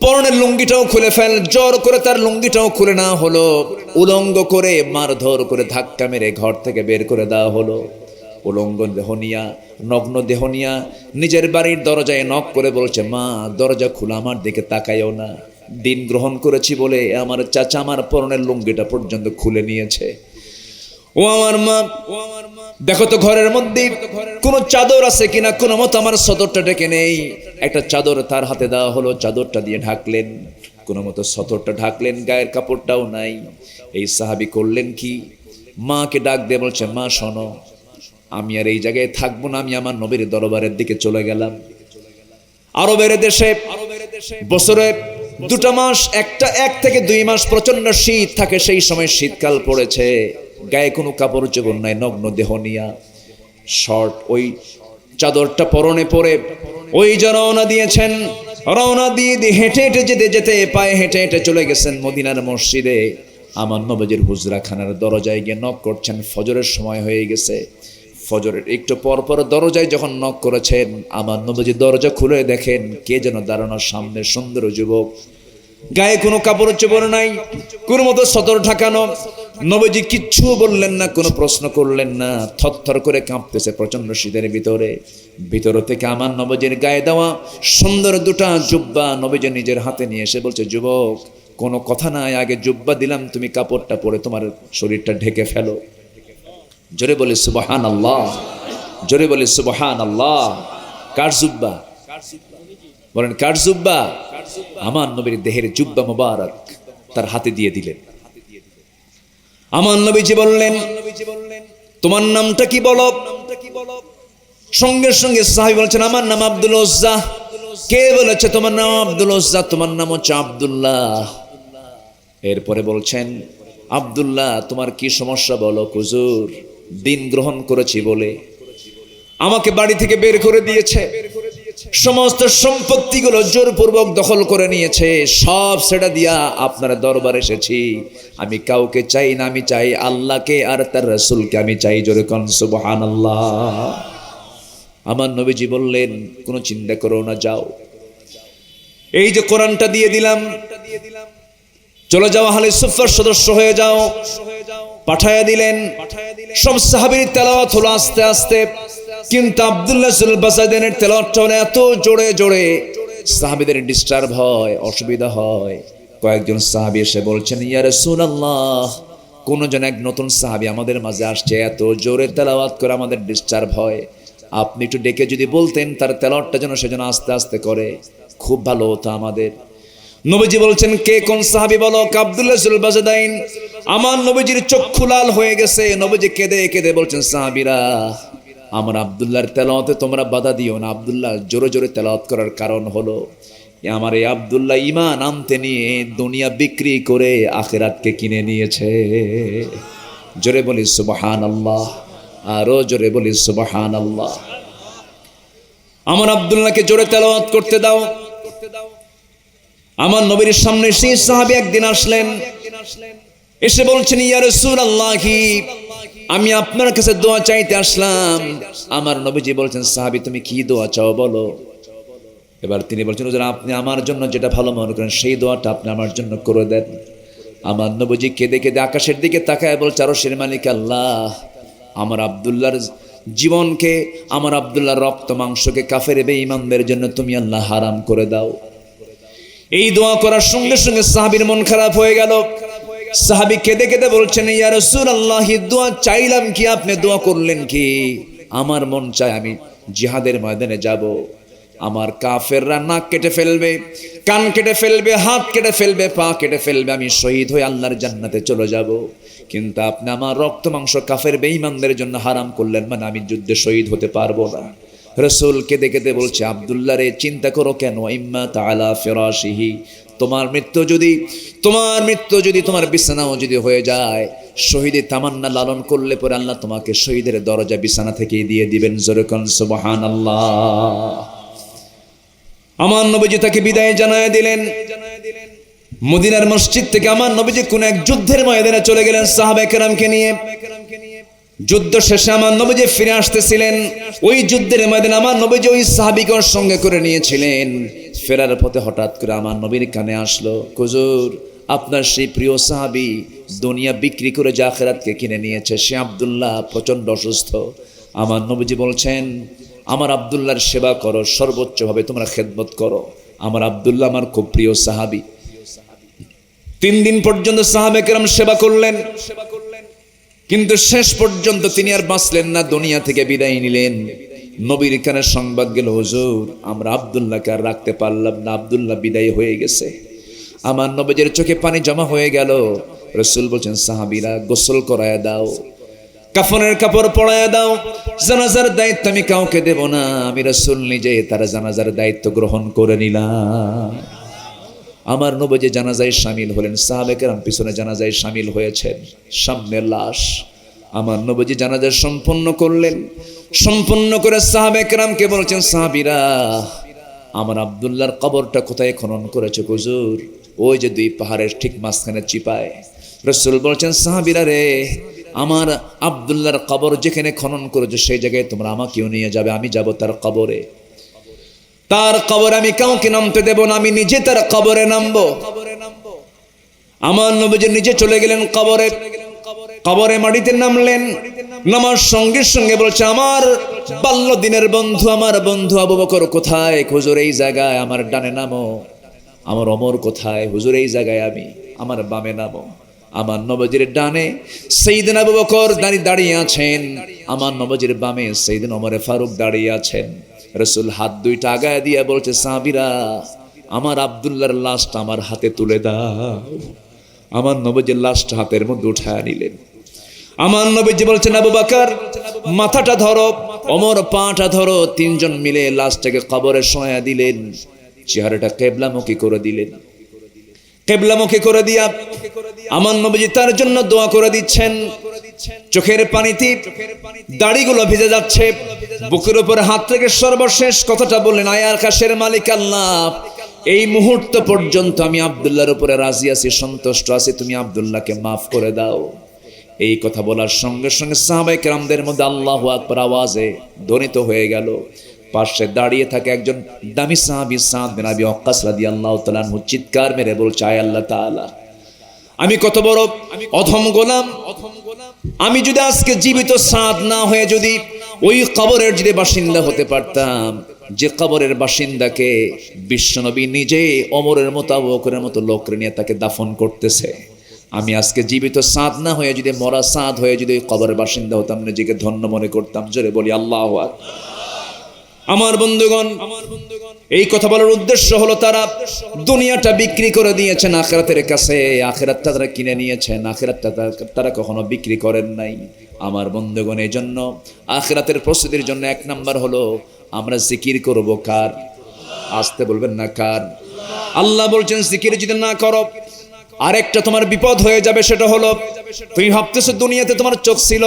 পরনের লুঙ্গিটাও খুলে ফেল। জোর করে তার লুঙ্গিটাও খুলে না হলো, উলঙ্গ করে মারধর করে ধাক্কা মেরে ঘর থেকে বের করে দেওয়া হলো। উলঙ্গ দেহ নিয়া, নগ্ন দেহ নিয়া নিজের বাড়ির দরজায় নক করে বলছে, মা দরজা খোলা, আমার দিকে তাকাইও না। দিন গ্রহণ করেছি বলে আমার চাচা আমার পরনের লুঙ্গিটা পর্যন্ত খুলে নিয়েছে। ও আমার মা, দেখো তো ঘরের মধ্যে কোনো চাদর আছে কিনা, কোনো মতো আমার সদরটা ডেকে নেই। একটা চাদর তার হাতে দেওয়া হলো, চাদরটা দিয়ে ঢাকলেন, কোনো মতো সদরটা ঢাকলেন, গায়ের কাপড়টাও নাই। এই সাহাবী করলেন কি, মাকে ডাক দিয়ে বলছে, মা শোনো, আমি আর এই জায়গায় থাকবো না, আমি আমার নবীর দরবারের দিকে চলে গেলাম। আরবের দেশে বছরে 2 মাস, এক থেকে 2 মাস প্রচন্ড শীত থাকে। সেই সময় শীতকাল পড়েছে, গায়ে কোনো কাপড় চোপড় নাই, নগ্ন দেহ নিয়া শর্ট ওই চাদরটা পরনে পরে ওই যে রওনা দিয়েছেন। রওনা দিয়ে হেঁটে হেঁটে যেতে যেতে পায়ে হেঁটে হেঁটে চলে গেছেন মদিনার মসজিদে। আমার নবীজির হুজরাখানার দরজায় গিয়ে নক করছেন। ফজরের সময় হয়ে গেছে। ফজরের একটু পর পর দরজায় যখন নক করেছেন, আমার নবীজি দরজা খুলে দেখেন কে যেন দাঁড়ানো সামনে, সুন্দর যুবক, গায়ে কোনো কাপড় চোপড় নাই, কোনো মতো সতর ঢাকানো। নবীজি কিচ্ছু বললেন না, কোনো প্রশ্ন করলেন না। থরথর করে কাঁপতেছে প্রচন্ড শীতের ভিতর থেকে আমার নবীজির গায়ে দেওয়া সুন্দর 2টা জুব্বা নবীজি নিজের হাতে নিয়ে এসে বলছে, যুবক কোনো কথা নাই, আগে জুব্বা দিলাম, তুমি কাপড়টা পরে তোমার শরীরটা ঢেকে ফেলো। জোরে বলে সুবহানাল্লাহ, জোরে বলে সুবহানাল্লাহ। কার জুব্বা বলেন, কার জুব্বা? আমার নবীর দেহের জুব্বা মুবারক তার হাতে দিয়ে দিলেন। আমার নবীজি বললেন, তোমার নামটা কি বলো? সঙ্গে সঙ্গে সাহাবী বলছেন, আমার নাম আব্দুল উজ্জা। কে বলেছে তোমার নাম আব্দুল উজ্জা? তোমার নাম হচ্ছে আব্দুল্লাহ। এরপরে বলছেন, আব্দুল্লাহ তোমার কি সমস্যা বলো? হুজুর, দিন গ্রহণ করেছি বলে আমাকে বাড়ি থেকে বের করে দিয়েছে, সমস্ত সম্পত্তিগুলো জোরপূর্বক দখল করে নিয়েছে, সব সেটা দিয়া আপনার দরবারে এসেছি। আমি কাউকে চাই না, আমি চাই আল্লাহকে আর তার রাসূলকে আমি চাই। জোরে কোন সুবহানাল্লাহ। আমার নবীজি বললেন, কোনো চিন্তা করো না, যাও, এই যে কোরআনটা দিয়ে দিলাম, চলে যাও, আহলে সুফফার সদস্য হয়ে যাও। পাঠায়া দিলেন। সব সাহাবীর তেলাওয়াত হলো আস্তে আস্তে, কিন্তু আব্দুল্লাহ সুল বাসাদিনের তেলাওয়াতটা হলো এত জোরে জোরে, সাহাবীদের ডিস্টার্ব হয়, অসুবিধা হয়। কয়েকজন সাহাবী এসে বলছেন, ইয়া রাসূলুল্লাহ, কোন জন এক নতুন সাহাবী আমাদের মাঝে আসছে, এত জোরে তেলাওয়াত করে আমাদের ডিস্টার্ব হয়, আপনি একটু ডেকে যদি বলতেন তার তেলাওয়াতটা যেন সেজন্য আস্তে আস্তে করে, খুব ভালো হতো আমাদের। নবীজি বলছেন, কে কোন সাহাবী বলো? আব্দুল্লাহ সুল বাসাদাইন। আমার নবীজির চক্ষু লাল হয়ে গেছে। নবীজি কেঁদে কেঁদে বলছেন, সাহাবীরা, আমার আব্দুল্লাহর তেলাওয়াতে তোমরা বাধা দিও না। আব্দুল্লাহ জোরে জোরে তেলাওয়াত করার কারণ হলো, আমার এই আব্দুল্লাহ ঈমান আনতে নিয়ে দুনিয়া বিক্রি করে আখিরাতকে কিনে নিয়েছে। জোরে বলি সুবহানাল্লাহ, আরো জোরে বলি সুবহানাল্লাহ। আমার আব্দুল্লাহকে জোরে তেলাওয়াত করতে দাও। আমার নবীর সামনে সেই সাহাবী একদিন আসলেন, এসে বলছেন, ইয়া রাসূলুল্লাহ, আমি আপনার কাছে দোয়া চাইতে আসলাম। আমার নবীজি বলছেন, সাহাবী তুমি কি দোয়া চাও বলো। এবার তিনি বলছেন, হুজুর আপনি আমার জন্য যেটা ভালো মনে করেন সেই দোয়াটা আপনি আমার জন্য করে দেন। আমার নবীজি কেঁদে কেঁদে আকাশের দিকে তাকায় বলছে, আরশের মালিক আল্লাহ, আমার আব্দুল্লাহর জীবনকে, আমার আব্দুল্লাহর রক্ত মাংসকে কাফের বেঈমানদের জন্য তুমি আল্লাহ হারাম করে দাও। এই দোয়া করার সঙ্গে সঙ্গে সাহাবীর মন খারাপ হয়ে গেল। সাহাবী কেঁদে কেঁদে বলছেন, ইয়া রাসূলুল্লাহ, দোয়া চাইলাম কি, আপনি দোয়া করলেন কি? আমার মন চায় আমি জিহাদের ময়দানে যাব, আমার কাফেররা নাক কেটে ফেলবে, কান কেটে ফেলবে, হাত কেটে ফেলবে, পা কেটে ফেলবে, আমি শহীদ হয়ে আল্লাহর জান্নাতে চলে যাব। কিন্তু আপনি আমার রক্ত মাংস কাফের বেঈমানদের জন্য হারাম করলেন, মানে আমি যুদ্ধে শহীদ হতে পারবো না। রাসূল কেঁদে কেঁদে বলছে, আব্দুল্লাহ রে, চিন্তা করো কেন? ইম্মা তাআলা ফিরাশিহি, তোমার মৃত্যু যদি তোমার বিছানাও যদি হয়ে যায়, শহীদের তামান্না লালন করলে পরে আল্লাহ তোমাকে শহীদের দরজা বিছানা থেকে দিয়ে দিবেন। জোরে কোন সুবহানাল্লাহ। আমার নবীজি তাকে বিদায় জানায় দিলেন। মদিনার মসজিদ থেকে আমার নবীজি কোন এক যুদ্ধের ময়দানে চলে গেলেন সাহাবা কেরামকে নিয়ে। যুদ্ধ শেষে আমার নবীজি ফিরে আসতেছিলেন। ওই যুদ্ধের ময়দানে আমার নবীজি ওই সাহাবীকে সঙ্গে করে নিয়েছিলেন। ফেরার পথে হঠাৎ করে আমার নবীর কানে আসলো, হুজুর আপনার সেই প্রিয় সাহাবী দুনিয়া বিক্রি করে যে আখিরাতকে কিনে নিয়েছে, সে আব্দুল্লাহ প্রচন্ড অসুস্থ। আমার নবীজি বলছেন, আমার আব্দুল্লাহর সেবা করো, সর্বোচ্চভাবে তোমরা খেদমত করো। আমার আব্দুল্লাহ আমার খুব প্রিয় সাহাবী। 3 দিন পর্যন্ত সাহাবায়ে কেরাম সেবা করলেন, কিন্তু শেষ পর্যন্ত তিনি আর বাঁচলেন না, দুনিয়া থেকে বিদায় নিলেন। নবীর কানে সংবাদ গেল, হুজুর আমরা আব্দুল্লাহকে আর রাখতে পারলাম না, আব্দুল্লাহ বিদায় হয়ে গেছে। আমার নবীর চোখে পানি জমা হয়ে গেল। রাসূল বলছেন, সাহাবীরা গোসল করায় দাও, কাফনের কাপড় পরায় দাও, জানাজার দায়িত্ব আমি কাউকে দেব না, আমি রাসূল নিজে তার জানাজার দায়িত্ব গ্রহণ করে নিলাম। আমার নবী জানাজায় শামিল হলেন, সাহাবায়ে কেরাম পিছনে জানাজায় শামিল হয়েছেন, সামনে লাশ। আমার নবী জানাজা সম্পন্ন করলেন, সম্পন্ন করে সাহাবায়ে কেরামকে বলছেন, সাহাবীরা আমার আব্দুল্লাহর কবরটা কোথায় খনন করেছে হুজুর? ওই যে 2 পাহাড়ের ঠিক মাঝখানে চিপায়। রাসূল বলছেন, সাহাবীরা রে, আমার আব্দুল্লাহর কবর যেখানে খনন করেছে সেই জায়গায় তোমরা আমাকেও নিয়ে যাবে, আমি যাব তার কবরে। তার কবরে আমি কাউকে নামতে দেব না, আমি নিজে তার কবরে নামবো। আমার নবী নিজে চলে গেলেন কবরে, কবরে মাটিতে নামলেন। নামার সঙ্গে সঙ্গে বলছে, আমার বাল্য দিনের বন্ধু, আমার বন্ধু আবু বকর কোথায়? হুজুর এই জায়গায়। আমার ডানে নামো। আমার ওমর কোথায়? হুজুর এই জায়গায় আমি। আমার বামে নামো। আমার নবীর ডানে সাইয়েদনা আবু বকর দাঁড়িয়ে আছেন, আমার নবীর বামে সাইয়েদনা ওমর ফারুক দাঁড়িয়ে আছেন। রাসূল হাত 2টা আগায় দিয়ে বলছে, সাহাবীরা আমার আব্দুল্লাহর লাশটা আমার হাতে তুলে দাও। আমার নবীর লাশটা হাতের মধ্যে উঠায় নিলেন। আমার নবীজি বলছেন, আবু বকর মাথাটা ধরো, ওমর পাটা ধরো। 3 জন মিলে লাশটাকে কবরে শোয়া দিলেন। চেহারাটা কিবলামুখী করে দিলেন। কিবলামুখী করে দিয়া আমার নবীজি তার জন্য দোয়া করে দিচ্ছেন। চোখের পানিতে দাড়িগুলো ভিজে যাচ্ছে। বুকের উপরে হাত রেখে সর্বশেষ কথাটা বললেন, আয় আকাশের মালিক আল্লাহ, এই মুহূর্ত পর্যন্ত আমি আব্দুল্লাহর উপরে রাজি আছি, সন্তুষ্ট আছি, তুমি আব্দুল্লাহকে মাফ করে দাও। এই কথা বলার সঙ্গে সঙ্গে সাহাবায়ে কেরামদের মধ্যে আল্লাহু আকবার আওয়াজে ধ্বনিত হয়ে গেল। পাশে দাঁড়িয়ে থাকে একজন দামি সাহাবী সাদ বিন আবি ওয়াক্কাস রাদিয়াল্লাহু তাআলা আনহু চিৎকার মেরে বলছে, আয় আল্লাহ তাআলা, আমি কত বড় অধম গোলাম, আমি যদি আজকে জীবিত সাদ না হয়ে যদি ওই কবরের যদি বাসিন্দা হতে পারতাম, যে কবরের বাসিন্দাকে বিশ্বনবী নিজে ওমরের মতো আবু বকরের মতো লোকরে নিয়ে তাকে দাফন করতেছে, আমি আজকে জীবিত সাদ না হয়ে যদি মরা সাদ হয়ে যদি ওই কবরের বাসিন্দা হতাম, নিজেকে ধন্য মনে করতাম। জোরে বলি আল্লাহু আকবার। আমার বন্ধুগণ, এই কথা বলার উদ্দেশ্য হলো তারা দুনিয়াটা বিক্রি করে দিয়েছেন আখিরাতের কাছে, আখিরাতটা তারা কিনে নিয়েছেন, আখিরাতটা তারা কখনো বিক্রি করেন নাই। আমার বন্ধুগণ, এই জন্য আখিরাতের প্রস্তুতির জন্য 1 নাম্বার হলো আমরা জিকির করব কার? আসতে বলবেন না কার? আল্লাহ বলছেন জিকির যদি না করো আরেকটা তোমার বিপদ হয়ে যাবে, সেটা হলো তুমি ভাবতেছো দুনিয়াতে তোমার চোখ ছিল,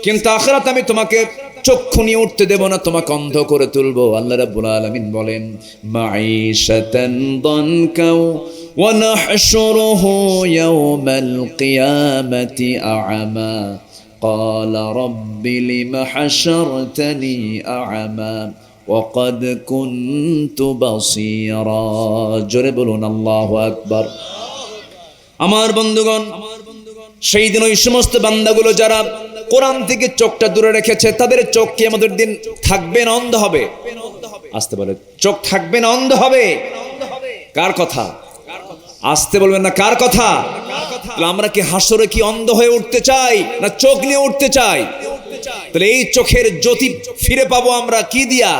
কিন্তু আখিরাতে আমি তোমাকে চক্ষু নিয়ে উঠতে দেব না, তোমাকে অন্ধ করে তুলবো। আল্লাহ রাব্বুল আলামিন বলেন, মাঈশাতান দানকা ওয়া নাহশুরুহু ইয়াওমাল কিয়ামাতি আ'মা ক্বালা রাব্বি লিমা হাশারতানি আ'মা ওয়া ক্বাদ কুনতু বাসীরা। জোরে বলুন আল্লাহু আকবার। আমার বন্ধুগণ, সেই দিন ওই সমস্ত বান্দাগুলো যারা কোরআন থেকে চোখটা দূরে রেখেছে, তাদের চোখ কিয়ামতের দিন থাকবে না অন্ধ হবে? আসতে বলে, চোখ থাকবে না অন্ধ হবে? কার কথা? আসতে বলবেন না কার কথা? আমরা কি হাসরে কি অন্ধ হয়ে উঠতে চাই, না চোখ নিয়ে উঠতে চাই? তাহলে এই চোখের জ্যোতি ফিরে পাবো আমরা কি দিয়া?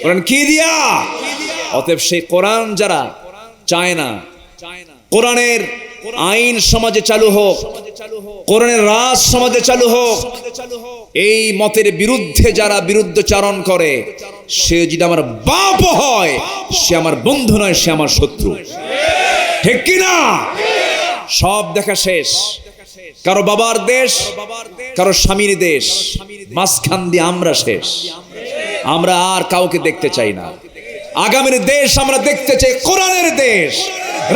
কোরআন কি দিয়া? অতএব সেই কোরআন যারা চায় না কোরআনের আইন সমাজে চালু হোক, কোরআনের রাজ সমাজে চালু হোক, এই মতের বিরুদ্ধে যারা বিরুদ্ধচারণ করে, সে যদি আমার বাপ হয়, সে আমার বন্ধু নয়, সে আমার শত্রু। ঠিক কিনা? সব দেখা শেষ। কারো বাবার দেশ, কারো স্বামীর দেশ, মাঝখান দিয়ে আমরা শেষ। আমরা আর কাউকে দেখতে চাই না। আগামীর দেশ আমরা দেখতে চাই কোরআনের দেশ।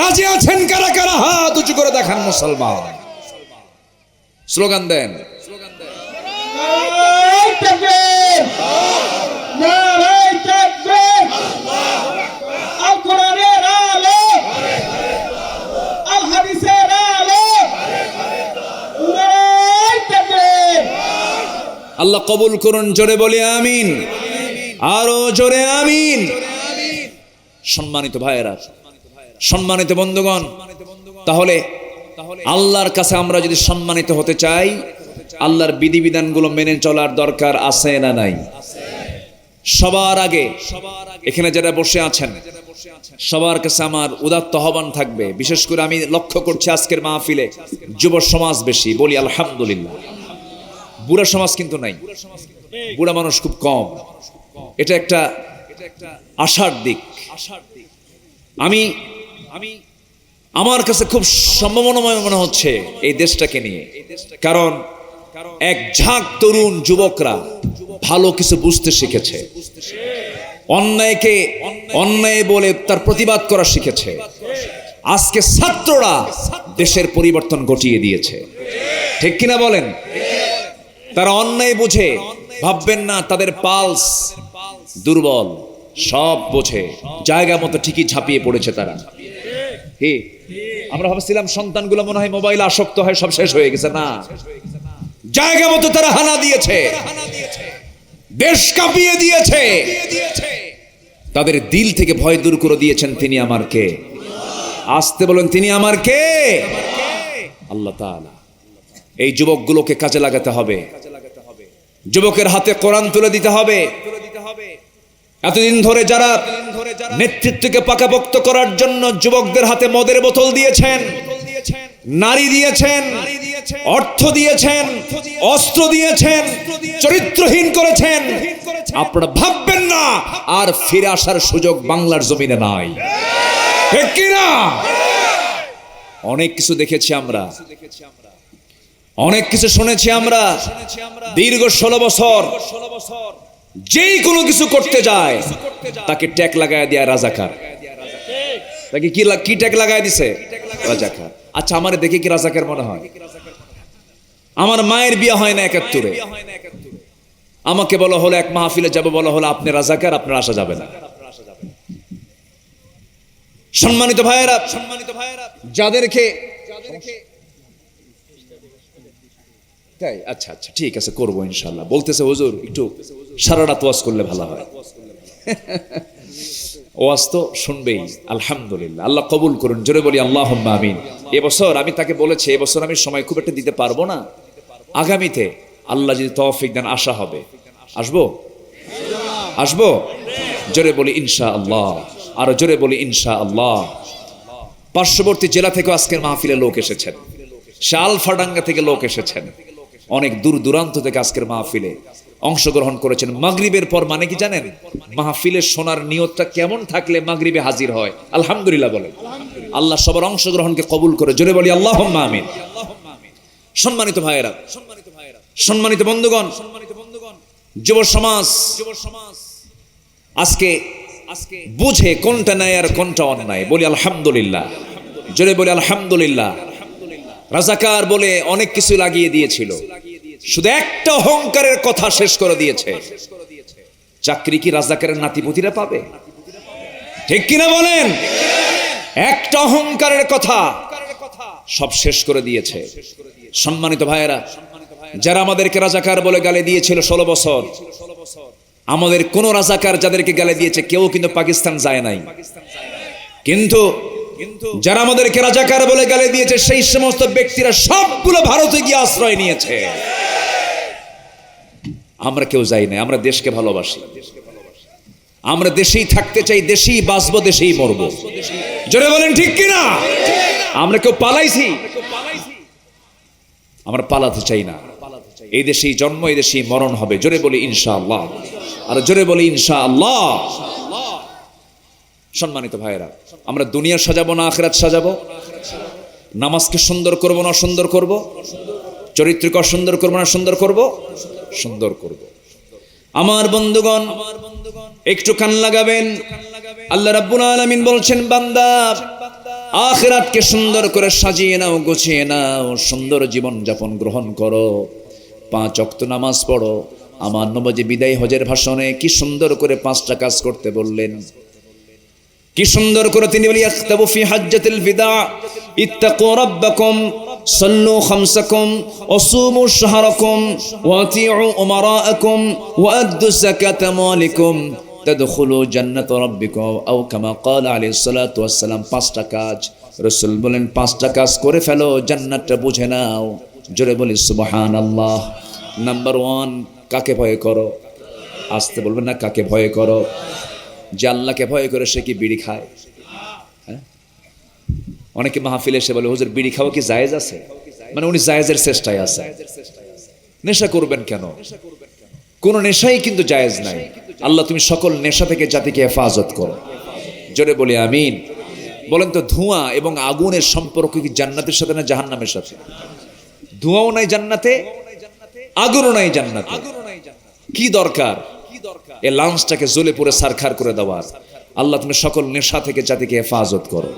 রাজি আছেন কারা কারা? হাত উঁচু করে দেখান মুসলমান, স্লোগান দেন। নারায়ে তাকবীর, আল কোরআনের আলো, আল হাদিসের আলো, নারায়ে তাকবীর। আল্লাহ কবুল করুন, জোরে বলি আমিন, আরো জোরে আমিন। সম্মানিত ভাইয়েরা, সম্মানিত বন্ধুগণ, তাহলে আল্লাহর কাছে আমরা যদি সম্মানিত হতে চাই, আল্লাহর বিধিবিধানগুলো মেনে চলার দরকার আছে না নাই? সবার আগে এখানে যারা বসে আছেন সবার কাছে আমার উদাত্ত আহ্বান থাকবে, বিশেষ করে আমি লক্ষ্য করছি আজকের মাহফিলে যুব সমাজ বেশি, বলি আলহামদুলিল্লাহ। বুড়া সমাজ কিন্তু নাই, বুড়া মানুষ খুব কম, এটা একটা আশার দিক। আমি আমার কাছে খুব সম্ভাবনাময় মনে হচ্ছে এই দেশটাকে নিয়ে, কারণ এক ঝাঁক তরুণ যুবকরা ভালো কিছু বুঝতে শিখেছে, অন্যায়কে অন্যায় বলে তার প্রতিবাদ করা শিখেছে। আজকে ছাত্ররা দেশের পরিবর্তন ঘটিয়ে দিয়েছে, ঠিক কিনা বলেন? তারা অন্যায় বুঝে, ভাববেন না তাদের পালস দুর্বল, সব বোঝে, জায়গা মতো ঠিকই ঝাঁপিয়ে পড়েছে তারা। হে, আমরা ভাবছিলাম সন্তানগুলো মনে হয় মোবাইল আসক্ত হয়, সব শেষ হয়ে গেছে, না, জায়গা মতো তারা হানা দিয়েছে, দেশ কাঁপিয়ে দিয়েছে, তাদের দিল থেকে ভয় দূর করে দিয়েছেন। তিনি আমার কে? আসতে বলেন, তিনি আমার কে? আল্লাহ তাআলা। এই যুবকগুলোকে কাজে লাগাতে হবে, যুবকের হাতে কোরআন তুলে দিতে হবে। এতদিন ধরে যারা নেতৃত্বকে পাকাপোক্ত করার জন্য যুবকদের হাতে মদের বোতল দিয়েছেন, নারী দিয়েছেন, অর্থ দিয়েছেন, অস্ত্র দিয়েছেন, চরিত্রহীন করেছেন, আপনারা ভাববেন না আর ফিরে আসার সুযোগ বাংলার জমিনে নাই, ঠিক কি না? অনেক কিছু দেখেছি আমরা, অনেক কিছু শুনেছি আমরা। দীর্ঘ 16 বছর যেই কোনো কিছু করতে যায় তাকে ট্যাগ লাগায় দেয়া রাজাকার, তাকে কি ট্যাগ লাগায় দিছে? রাজাকার। আচ্ছা, আমার দেখে কি রাজাকার মনে হয়? আমার মায়ের বিয়ে হয় না 71-এ, আমাকে বলা হলো এক মাহফিলে যাবো, বলা হলো আপনি রাজাকার, আপনার আসা যাবে না। সম্মানিত ভাইয়েরা, যাদেরকে তাই, আচ্ছা আচ্ছা ঠিক আছে, করবো ইনশাল্লাহ। বলতেছে হুজুর একটু সারা রাত ওয়াজ করলে ভালো হয়। ওয়াজ তো শুনবেই, আলহামদুলিল্লাহ, আল্লাহ কবুল করুন, জোরে বলি আল্লাহুম্মা আমিন। এবছর আমি তাকে বলেছি, এবছর আমি সময় খুব একটা দিতে পারবো না, আগামীতে আল্লাহ যদি তৌফিক দেন আসা হবে। আসবো? আসবো? জোরে বলি ইনশাআল্লাহ, আরো জোরে বলি ইনশাআল্লাহ। পার্শ্ববর্তী জেলা থেকে আজকের মাহফিলে লোক এসেছেন, শালফাডাঙ্গা থেকে লোক এসেছেন, অনেক দূর দূরান্ত থেকে আজকের মাহফিলে অংশগ্রহণ করেছেন। মাগরিবের পর মানে কি জানেন? মাহফিলের শোনার নিয়তটা কেমন থাকলে মাগরিবে হাজির হয়? আলহামদুলিল্লাহ বলেন। আল্লাহ সবার অংশগ্রহণকে কবুল করে, জোরে বলি আল্লাহুম্মা আমিন। সম্মানিত ভাইয়েরা, সম্মানিত বন্ধুগণ, যুব সমাজ আজকে বুঝে কোনটা ন্যায় আর কোনটা অন্যায়, বলি আলহামদুলিল্লাহ, জোরে বলি আলহামদুলিল্লাহ। রাজাকার বলে অনেক কিছু লাগিয়ে দিয়েছিল, শুধু একটা অহংকারের কথা শেষ করে দিয়েছে। চাকরি কি রাজাকারের নাতিপুতিরা পাবে? ঠিক কিনা বলেন? একটা অহংকারের কথা সব শেষ করে দিয়েছে। সম্মানিত ভাইয়েরা, যারা আমাদেরকে রাজাকার বলে গালি দিয়েছিল 16 বছর, আমাদের কোন রাজাকার যাদেরকে গালি দিয়েছে কেউ কিন্তু পাকিস্তান যায় নাই, কিন্তু যারা আমাদেরকে রাজাকার বলে গালি দিয়েছে সেই সমস্ত ব্যক্তিরা সবগুলো ভারতে গিয়ে আশ্রয় নিয়েছে। আমরা কেউ যাই না, আমরা দেশকে ভালোবাসি, আমরা দেশেই থাকতে চাই, দেশেই বাঁচবো, দেশেই মরবো, জোরে বলেন ঠিক কিনা? আমরা কেউ পালাইছি? আমরা পালাতে চাই না, এই দেশেই জন্ম, এই দেশেই মরণ হবে, জোরে বলি ইনশাআল্লাহ, আর জোরে বলি ইনশাআল্লাহ। সম্মানিত ভাইয়েরা, আমরা দুনিয়া সাজাবো না আখিরাত সাজাবো? নামাজকে সুন্দর করব না সুন্দর করব? চরিত্রকে অসুন্দর করব না সুন্দর করব? সুন্দর করব। আমার বন্ধুগণ, একটু কান লাগাবেন। আল্লাহ রাব্বুল আলামিন বলছেন, বান্দা আখিরাতকে সুন্দর করে সাজিয়ে নাও, গুছিয়ে নাও, সুন্দর জীবন যাপন গ্রহণ করো, 5 ওয়াক্ত নামাজ পড়ো, আমার নবী বিদায় হজের ভাষণে কি সুন্দর করে 5টা কাজ করতে বললেন, কি সুন্দর করে তিনি বলি ইখতাবু ফি হাজ্জাতিল বিদা ইত্তাকু রাব্বাকুম সাল্লু খামসাকুম ওয়াসুমু শাহরাকুম ওয়াতিউ উমারাআকুম ওয়াআদ্দু যাকাতা মালিকুম তাদখুলু জান্নাত রাব্বিকুম আও কামা ক্বালা আলাইহিস সালাতু ওয়াস সালাম। 5টা কাজ রাসূল বলেন 5টা কাজ করে ফেলো, জান্নাতটা বুঝে নাও। জোরে বলি সুবহানাল্লাহ। নাম্বার 1, কাকে ভয় করো? আসতে বলবেন না, কাকে ভয় করো? যে আল্লাহকে ভয় করে সে কি বিড়ি খায়? হ্যাঁ, অনেকে মাহফিলে এসে বলে হুজুর বিড়ি খাওয়া কি জায়েজ আছে? মানে উনি জায়েজের চেষ্টায় আছে। নেশা করবেন কেন? কোন নেশাই কিন্তু জায়েজ নাই। আল্লাহ তুমি সকল নেশা থেকে জাতিকে হেফাজত করো। জোরে বলি আমিন। বলেন তো ধোঁয়া এবং আগুনের সম্পর্ক কি জান্নাতের সাথে না জাহান্নামের সাথে? ধোঁয়াও নাই জান্নাতে, আগুনও নাই জান্নাতে। কি দরকার এই লাঞ্চটাকে জ্বলে পুড়ে সারখার করে দেওয়ার? আল্লাহ তুমি সকল নেশা থেকে জাতিকে হেফাজত করো।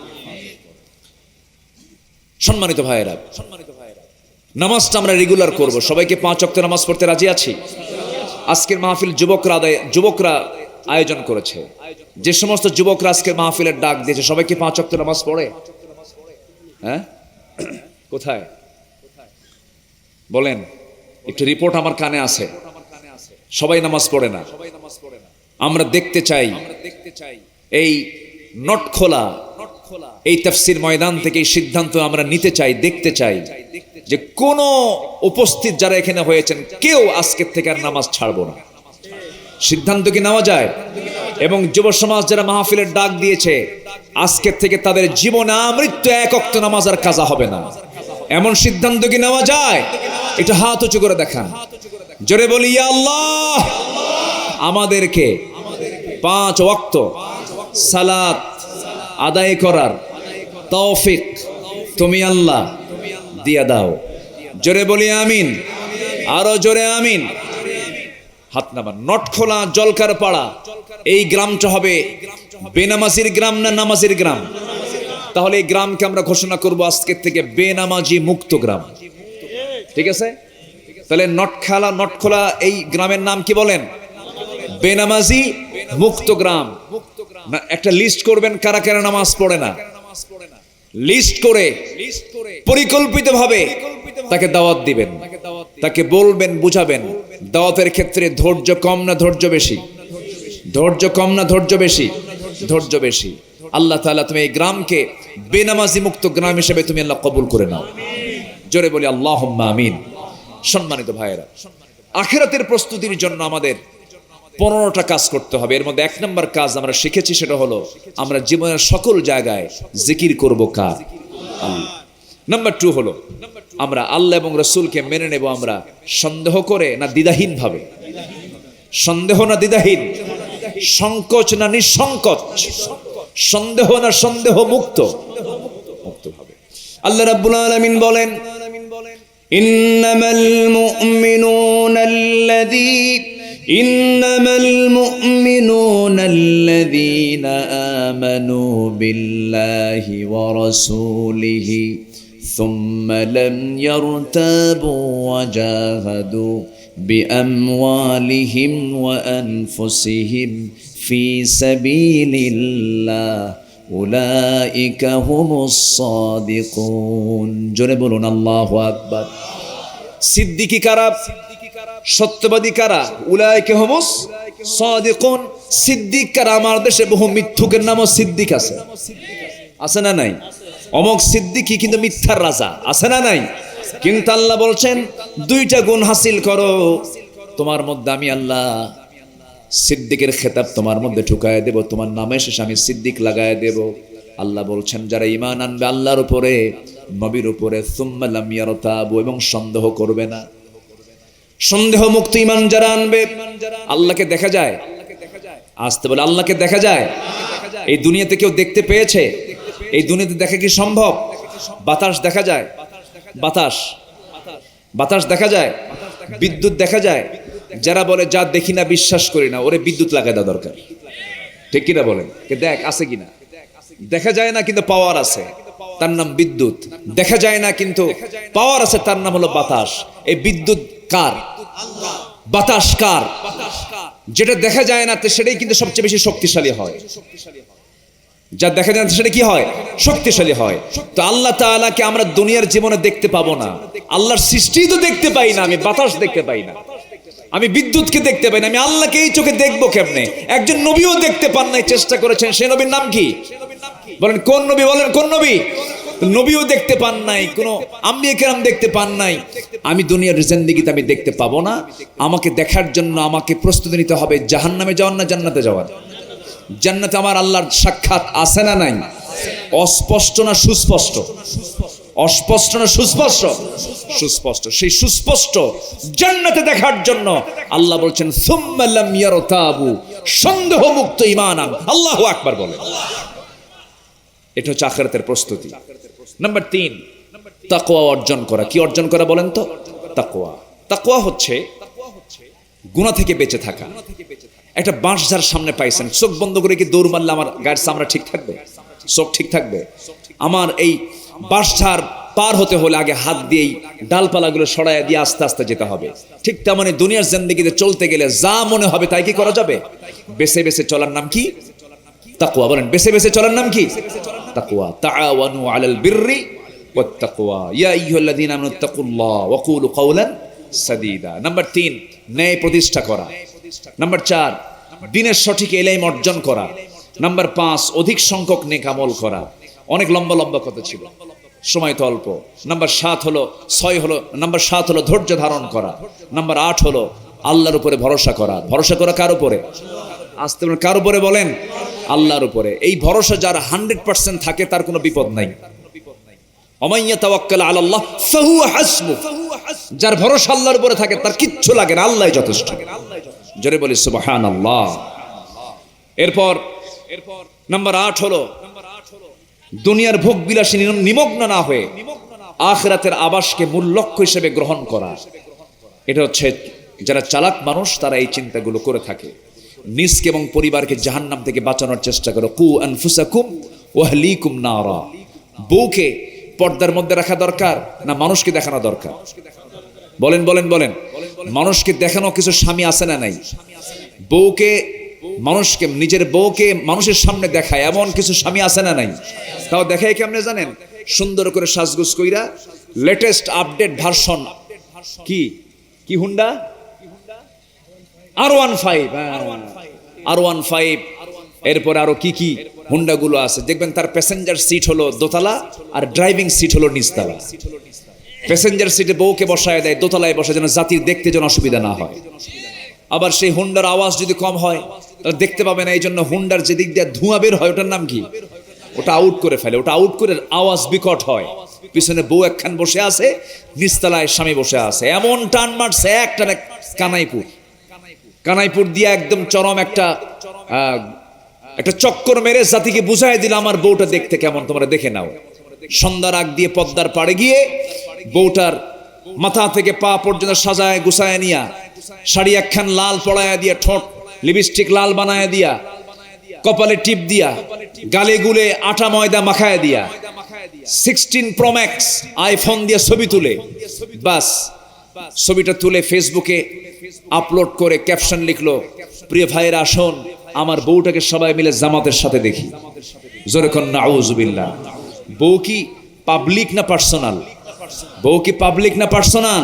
সম্মানিত ভাইয়েরা, নামাজটা আমরা রেগুলার করব। সবাইকে 5 ওয়াক্ত নামাজ পড়তে রাজি আছি? আজকের মাহফিল যুবকরা আয়োজন করেছে। যে সমস্ত যুবকরা আজকের মাহফিলের ডাক দিয়েছে সবাইকে 5 ওয়াক্ত নামাজ পড়ে? হ্যাঁ, কোথায় বলেন? একটু রিপোর্ট আমার কানে আছে। সবাই নামাজ পড়ে না। আমরা দেখতে চাই এই নট খোলা এই তাফসীর ময়দান থেকে এই সিদ্ধান্ত আমরা নিতে চাই, দেখতে চাই যে কোন উপস্থিত যারা এখানে হয়েছেন কেউ আজকের থেকে আর নামাজ ছাড়বো না। সিদ্ধান্ত কি নেওয়া যায়? এবং যুব সমাজ যারা মাহফিলের ডাক দিয়েছে আজকের থেকে তাদের জীবনে আমৃত্যু 1 ওয়াক্ত নামাজ আর কাজা হবে না, এমন সিদ্ধান্ত কি নেওয়া যায়? একটু হাত উঁচু করে দেখান। জোরে বলি ইয়া আল্লাহ, আমাদেরকে 5 ওয়াক্ত সালাত আদায় করার তৌফিক তুমি আল্লাহ দিয়া দাও। জোরে বলি আমিন, আরো জোরে আমিন। হাত নামান। নটখোলা জলকার পাড়া এই গ্রামটা হবে বেনামাজির গ্রাম না নামাজির গ্রাম? তাহলে এই গ্রামকে আমরা ঘোষণা করব আজকের থেকে বেনামাজি মুক্ত গ্রাম। ঠিক আছে? তাহলে নটখোলা এই গ্রামের নাম কি বলেন? বেনামাজি মুক্ত গ্রাম। একটা লিস্ট করবেন কারা কারা নামাজ পড়ে না। লিস্ট করে পরিকল্পিতভাবে তাকে দাওয়াত দিবেন, তাকে বলবেন, বুঝাবেন। দাওয়াতের ক্ষেত্রে ধৈর্য কম না ধৈর্য বেশি? ধৈর্য কম না ধৈর্য বেশি? ধৈর্য বেশি। আল্লাহ তাআলা তুমি এই গ্রামকে বেনামাজি মুক্ত গ্রাম হিসেবে তুমি আল্লাহ কবুল করে নাও। জোরে বলি আল্লাহুম্মা আমিন। সম্মানিত ভাইয়েরা, আখিরাতের প্রস্তুতির জন্য আমাদের 15টা কাজ করতে হবে। এর মধ্যে 1 নম্বর কাজ আমরা শিখেছি, সেটা হলো আমরা জীবনের সকল জায়গায় জিকির করব কার? আল্লাহ। নাম্বার 2 হলো আমরা আল্লাহ এবং রাসূলকে মেনে নেব আমরা সন্দেহ করে না দ্বিধাহীন ভাবে? সন্দেহ না দ্বিধাহীন? সংকোচ না নিঃসংকোচ? সন্দেহ না সন্দেহ মুক্ত ভাবে? আল্লাহ রাব্বুল আলামিন বলেন ইন্নামাল মুমিনুনা আল্লাযীনা আমানু বিল্লাহি ওয়া রাসূলিহি সুম্মা লাম ইয়ারতাবু ওয়া জাহাদু বিআমওয়ালিহিম ওয়া আনফুসিহিম ফি সাবিলিল্লাহ উলাইকা হুমুস সাদিকুন। জোরে বলুন আল্লাহু আকবার। সিদ্দিকী কারা? সত্যবাদী কারা? উলাইকা হুমুস সাদিকুন। সিদ্দিক কারা? আমার দেশে বহু মিথ্যুকের নামও সিদ্দিক আছে, আছে না নাই? অমক সিদ্দিকী কিন্তু মিথ্যার রাজা, আছে না নাই? কিন্তু আল্লাহ বলছেন 2টা গুণ হাসিল করো, তোমার মধ্যে আমি আল্লাহ সিদ্দিকের খেতাব তোমার মধ্যে ঢুকায় দেব, তোমার নামে শেষে আমি সিদ্দিক লাগায় দেব। আল্লাহ বলছেন যারা ঈমান আনবে আল্লাহর উপরে, নবীর উপরে, সুম্মা লাম ইয়ারতাবু, এবং সন্দেহ করবে না। সন্দেহ মুক্ত ঈমান যারা আনবে। আল্লাহকে দেখা যায়? আসতে বলে আল্লাহকে দেখা যায়? এই দুনিয়াতে কেউ দেখতে পেয়েছে? এই দুনিয়াতে দেখা কি সম্ভব? বাতাস দেখা যায়? বাতাস দেখা যায়? বিদ্যুৎ দেখা যায়? যারা বলে যা দেখি না বিশ্বাস করি না, ওরে বিদ্যুৎ লাগায় দেওয়া দরকার। ঠিক কিনা বলেন? দেখ আছে কিনা? দেখা যায় না কিন্তু পাওয়ার আছে, তার নাম বিদ্যুৎ। দেখা যায় না কিন্তু পাওয়ার আছে, তার নাম হলো বাতাস। এই বিদ্যুৎ কার? বাতাস কার? যেটা দেখা যায় না সেটাই কিন্তু সবচেয়ে বেশি শক্তিশালী হয়। যা দেখা যায় না সেটা কি হয়? শক্তিশালী হয়। তো আল্লাহ তাআলাকে আমরা দুনিয়ার জীবনে দেখতে পাবো না, আল্লাহর সৃষ্টি তো দেখতে পাই না, আমি বাতাস দেখতে পাই না, আমি বিদ্যুৎকে দেখতে পাই না, আমি আল্লাহকে এই চোখে দেখবো কেমনে? একজন নবীও দেখতে পান নাই, চেষ্টা করেছেন, সেই নবীর নাম কি? বলেন কোন নবী? বলেন কোন নবী? নবীও দেখতে পান নাই, কোন আম্বিয়া কেরাম দেখতে পান নাই। আমি দুনিয়ার জিন্দেগিতে আমি দেখতে পাবো না, আমাকে দেখার জন্য আমাকে প্রস্তুতি নিতে হবে জাহান্নামে যাওয়ার না জান্নাতে যাওয়ার? জান্নাতে আমার আল্লাহর সাক্ষাৎ আছে না নাই? অস্পষ্ট না সুস্পষ্ট? অস্পষ্ট না সুস্পষ্ট? সুস্পষ্ট। সেই সুস্পষ্ট জান্নাতে দেখার জন্য আল্লাহ বলছেন সুম্মা লাম ইয়ারতাবু, সন্দেহ মুক্ত ঈমান আন। আল্লাহু আকবার বলে। এটা হচ্ছে আখিরাতের প্রস্তুতি। নাম্বার 3, তাকওয়া অর্জন করা। কি অর্জন করা বলেন তো? তাকওয়া। তাকওয়া হচ্ছে গুনাহ থেকে বেঁচে থাকা। একটা বাঁশঝাড় সামনে পাইছেন, চোখ বন্ধ করে কি দৌড় মারলে আমার গায়ের চামড়া ঠিক থাকবে? চোখ ঠিক থাকবে? আমার এই বাঁশঝাড় পার হতে হলে আগে হাত দিয়েই ডালপালাগুলো সরাইয়া দিয়ে আস্তে আস্তে যেতে হবে। ঠিক তেমনি দুনিয়ার জিন্দেগিতে চলতে গেলে যা মনে হবে তাই কি করা যাবে? বেছে বেছে চলার নাম কি? তাকওয়া। বলেন বেছে বেছে চলার নাম কি? তাকওয়া। তাআওয়ানু আলাল বিররি ওয়াত তাকওয়া ইয়া আইয়ুহাল্লাযীনা আমানু তাকুল্লাহ ওয়া কুলু কাওলান সাদীদা। নাম্বার 3, ন্যায় প্রতিষ্ঠা করা। নাম্বার 4, দিনের সঠিক ইলম অর্জন করা। নাম্বার 5, অধিক সংখ্যক নেক আমল করা। অনেক লম্বা লম্বা কথা ছিল, সময় তো অল্প। নাম্বার 7 হলো 6 হলো নাম্বার 7 হলো ধৈর্য ধারণ করা। নাম্বার 8 হলো আল্লাহর উপরে ভরসা করা। ভরসা করা কার উপরে? আসতে বলেন কার উপরে? বলেন আল্লাহর উপরে। এই ভরসা যার 100% থাকে তার কোনো বিপদ নাই। ওমাইয়া তাওয়াক্কাল আলাল্লাহ ফাহুয়া হাসবু। যার ভরসা আল্লাহর উপরে থাকে তার কিচ্ছু লাগে না, আল্লাহই যথেষ্ট। জোরে বলি সুবহানাল্লাহ। এরপর নাম্বার 8 হলো দুনিয়ার ভোগ বিলাসী নিমগ্ন না হয়ে আখিরাতের আবাসকে মূল লক্ষ্য হিসেবে গ্রহণ করা। এটা হচ্ছে যারা চালাক মানুষ তারা এই চিন্তাগুলো করে থাকে। নিজকে এবং পরিবারকে জাহান্নাম থেকে বাঁচানোর চেষ্টা করো। কু আনফুসাকুম ওয়া আহলিকুম নারা। বউকে পর্দার মধ্যে রাখা দরকার না মানুষকে দেখানো দরকার? বলেন বলেন বলেন। মানুষকে দেখানো কিছু স্বামী আছে না নাই? বউকে মানুষকে, নিজের বউকে মানুষের সামনে দেখায় এমন কিছু স্বামী আছে না নাই? তাও দেখায় কেমনে জানেন? সুন্দর করে সাজগোজ কইরা লেটেস্ট আপডেট ভার্সন কি কি হুন্ডা R15, R15, এরপর আরো কি কি হুন্ডাগুলো আছে দেখবেন, তার প্যাসেঞ্জার সিট হলো দোতলা আর ড্রাইভিং সিট হলো নিচতলা। প্যাসেঞ্জার সিটে বউকে বসায় দেয়, দোতলায় বসে যেন জাতির দেখতে যেন অসুবিধা না হয়। আবার সেই হুন্ডার আওয়াজ যদি কম হয় তাহলে দেখতে পাবে না, এই জন্য হুন্ডার যে দিক দিয়ে ধোঁয়া বের হয় ওটার নাম কি? ওটা আউট করে ফেলে, ওটা আউট করে আওয়াজ বিকট হয়। পিছনে বউ একখান বসে আছে, নিচতলায় স্বামী বসে আছে। এমন টান মারছে একটা কানাইপুর দিয়ে একদম চরম একটা চক্কর মেরে জাতিকে বুঝাই দিল আমার বউটা দেখতে কেমন, তোমরা দেখে নাও। সন্ধ্যার আগ দিয়ে পদ্মার পাড়ে গিয়ে বউটার মাথা থেকে পা পর্যন্ত সাজায় গুছায় নিয়া, শাড়ি একখান লাল পড়ায়া দিয়া, ঠোঁট লিপস্টিক লাল বানায় দিয়া, কপালে টিপ দিয়া, গালে গুলে আটা ময়দা মাখায় দিয়া, 16 Pro Max আইফোন দিয়ে ছবি তুলে, বাস ছবিটা তুলে ফেসবুকে আপলোড করে ক্যাপশন লিখলো, প্রিয় ভাইয়েরা আসুন আমার বউটাকে সবাই মিলে জামাতের সাথে দেখি। জোরে কোন নাউজুবিল্লাহ। বউ কি পাবলিক না পার্সোনাল? বউ কি পাবলিক না পার্সোনাল?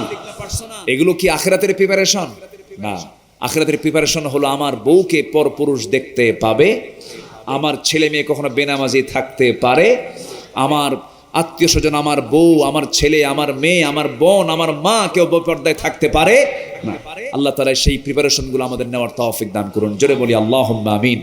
এগুলো কি আখিরাতের প্রিপারেশন? না, আখিরাতের প্রিপারেশন হলো আমার বউকে পরপুরুষ দেখতে পাবে, আমার ছেলে মেয়ে কখনো বেনামাজি থাকতে পারে, আমার আত্মীয় স্বজন, আমার বউ, আমার ছেলে, আমার মেয়ে, আমার বোন, আমার মা কেউ বেপরদায় থাকতে পারে না। আল্লাহ তাআলা সেই প্রিপারেশন গুলো আমাদের নেওয়ার তৌফিক দান করুন। জোরে বলি আল্লাহুম্মা আমিন।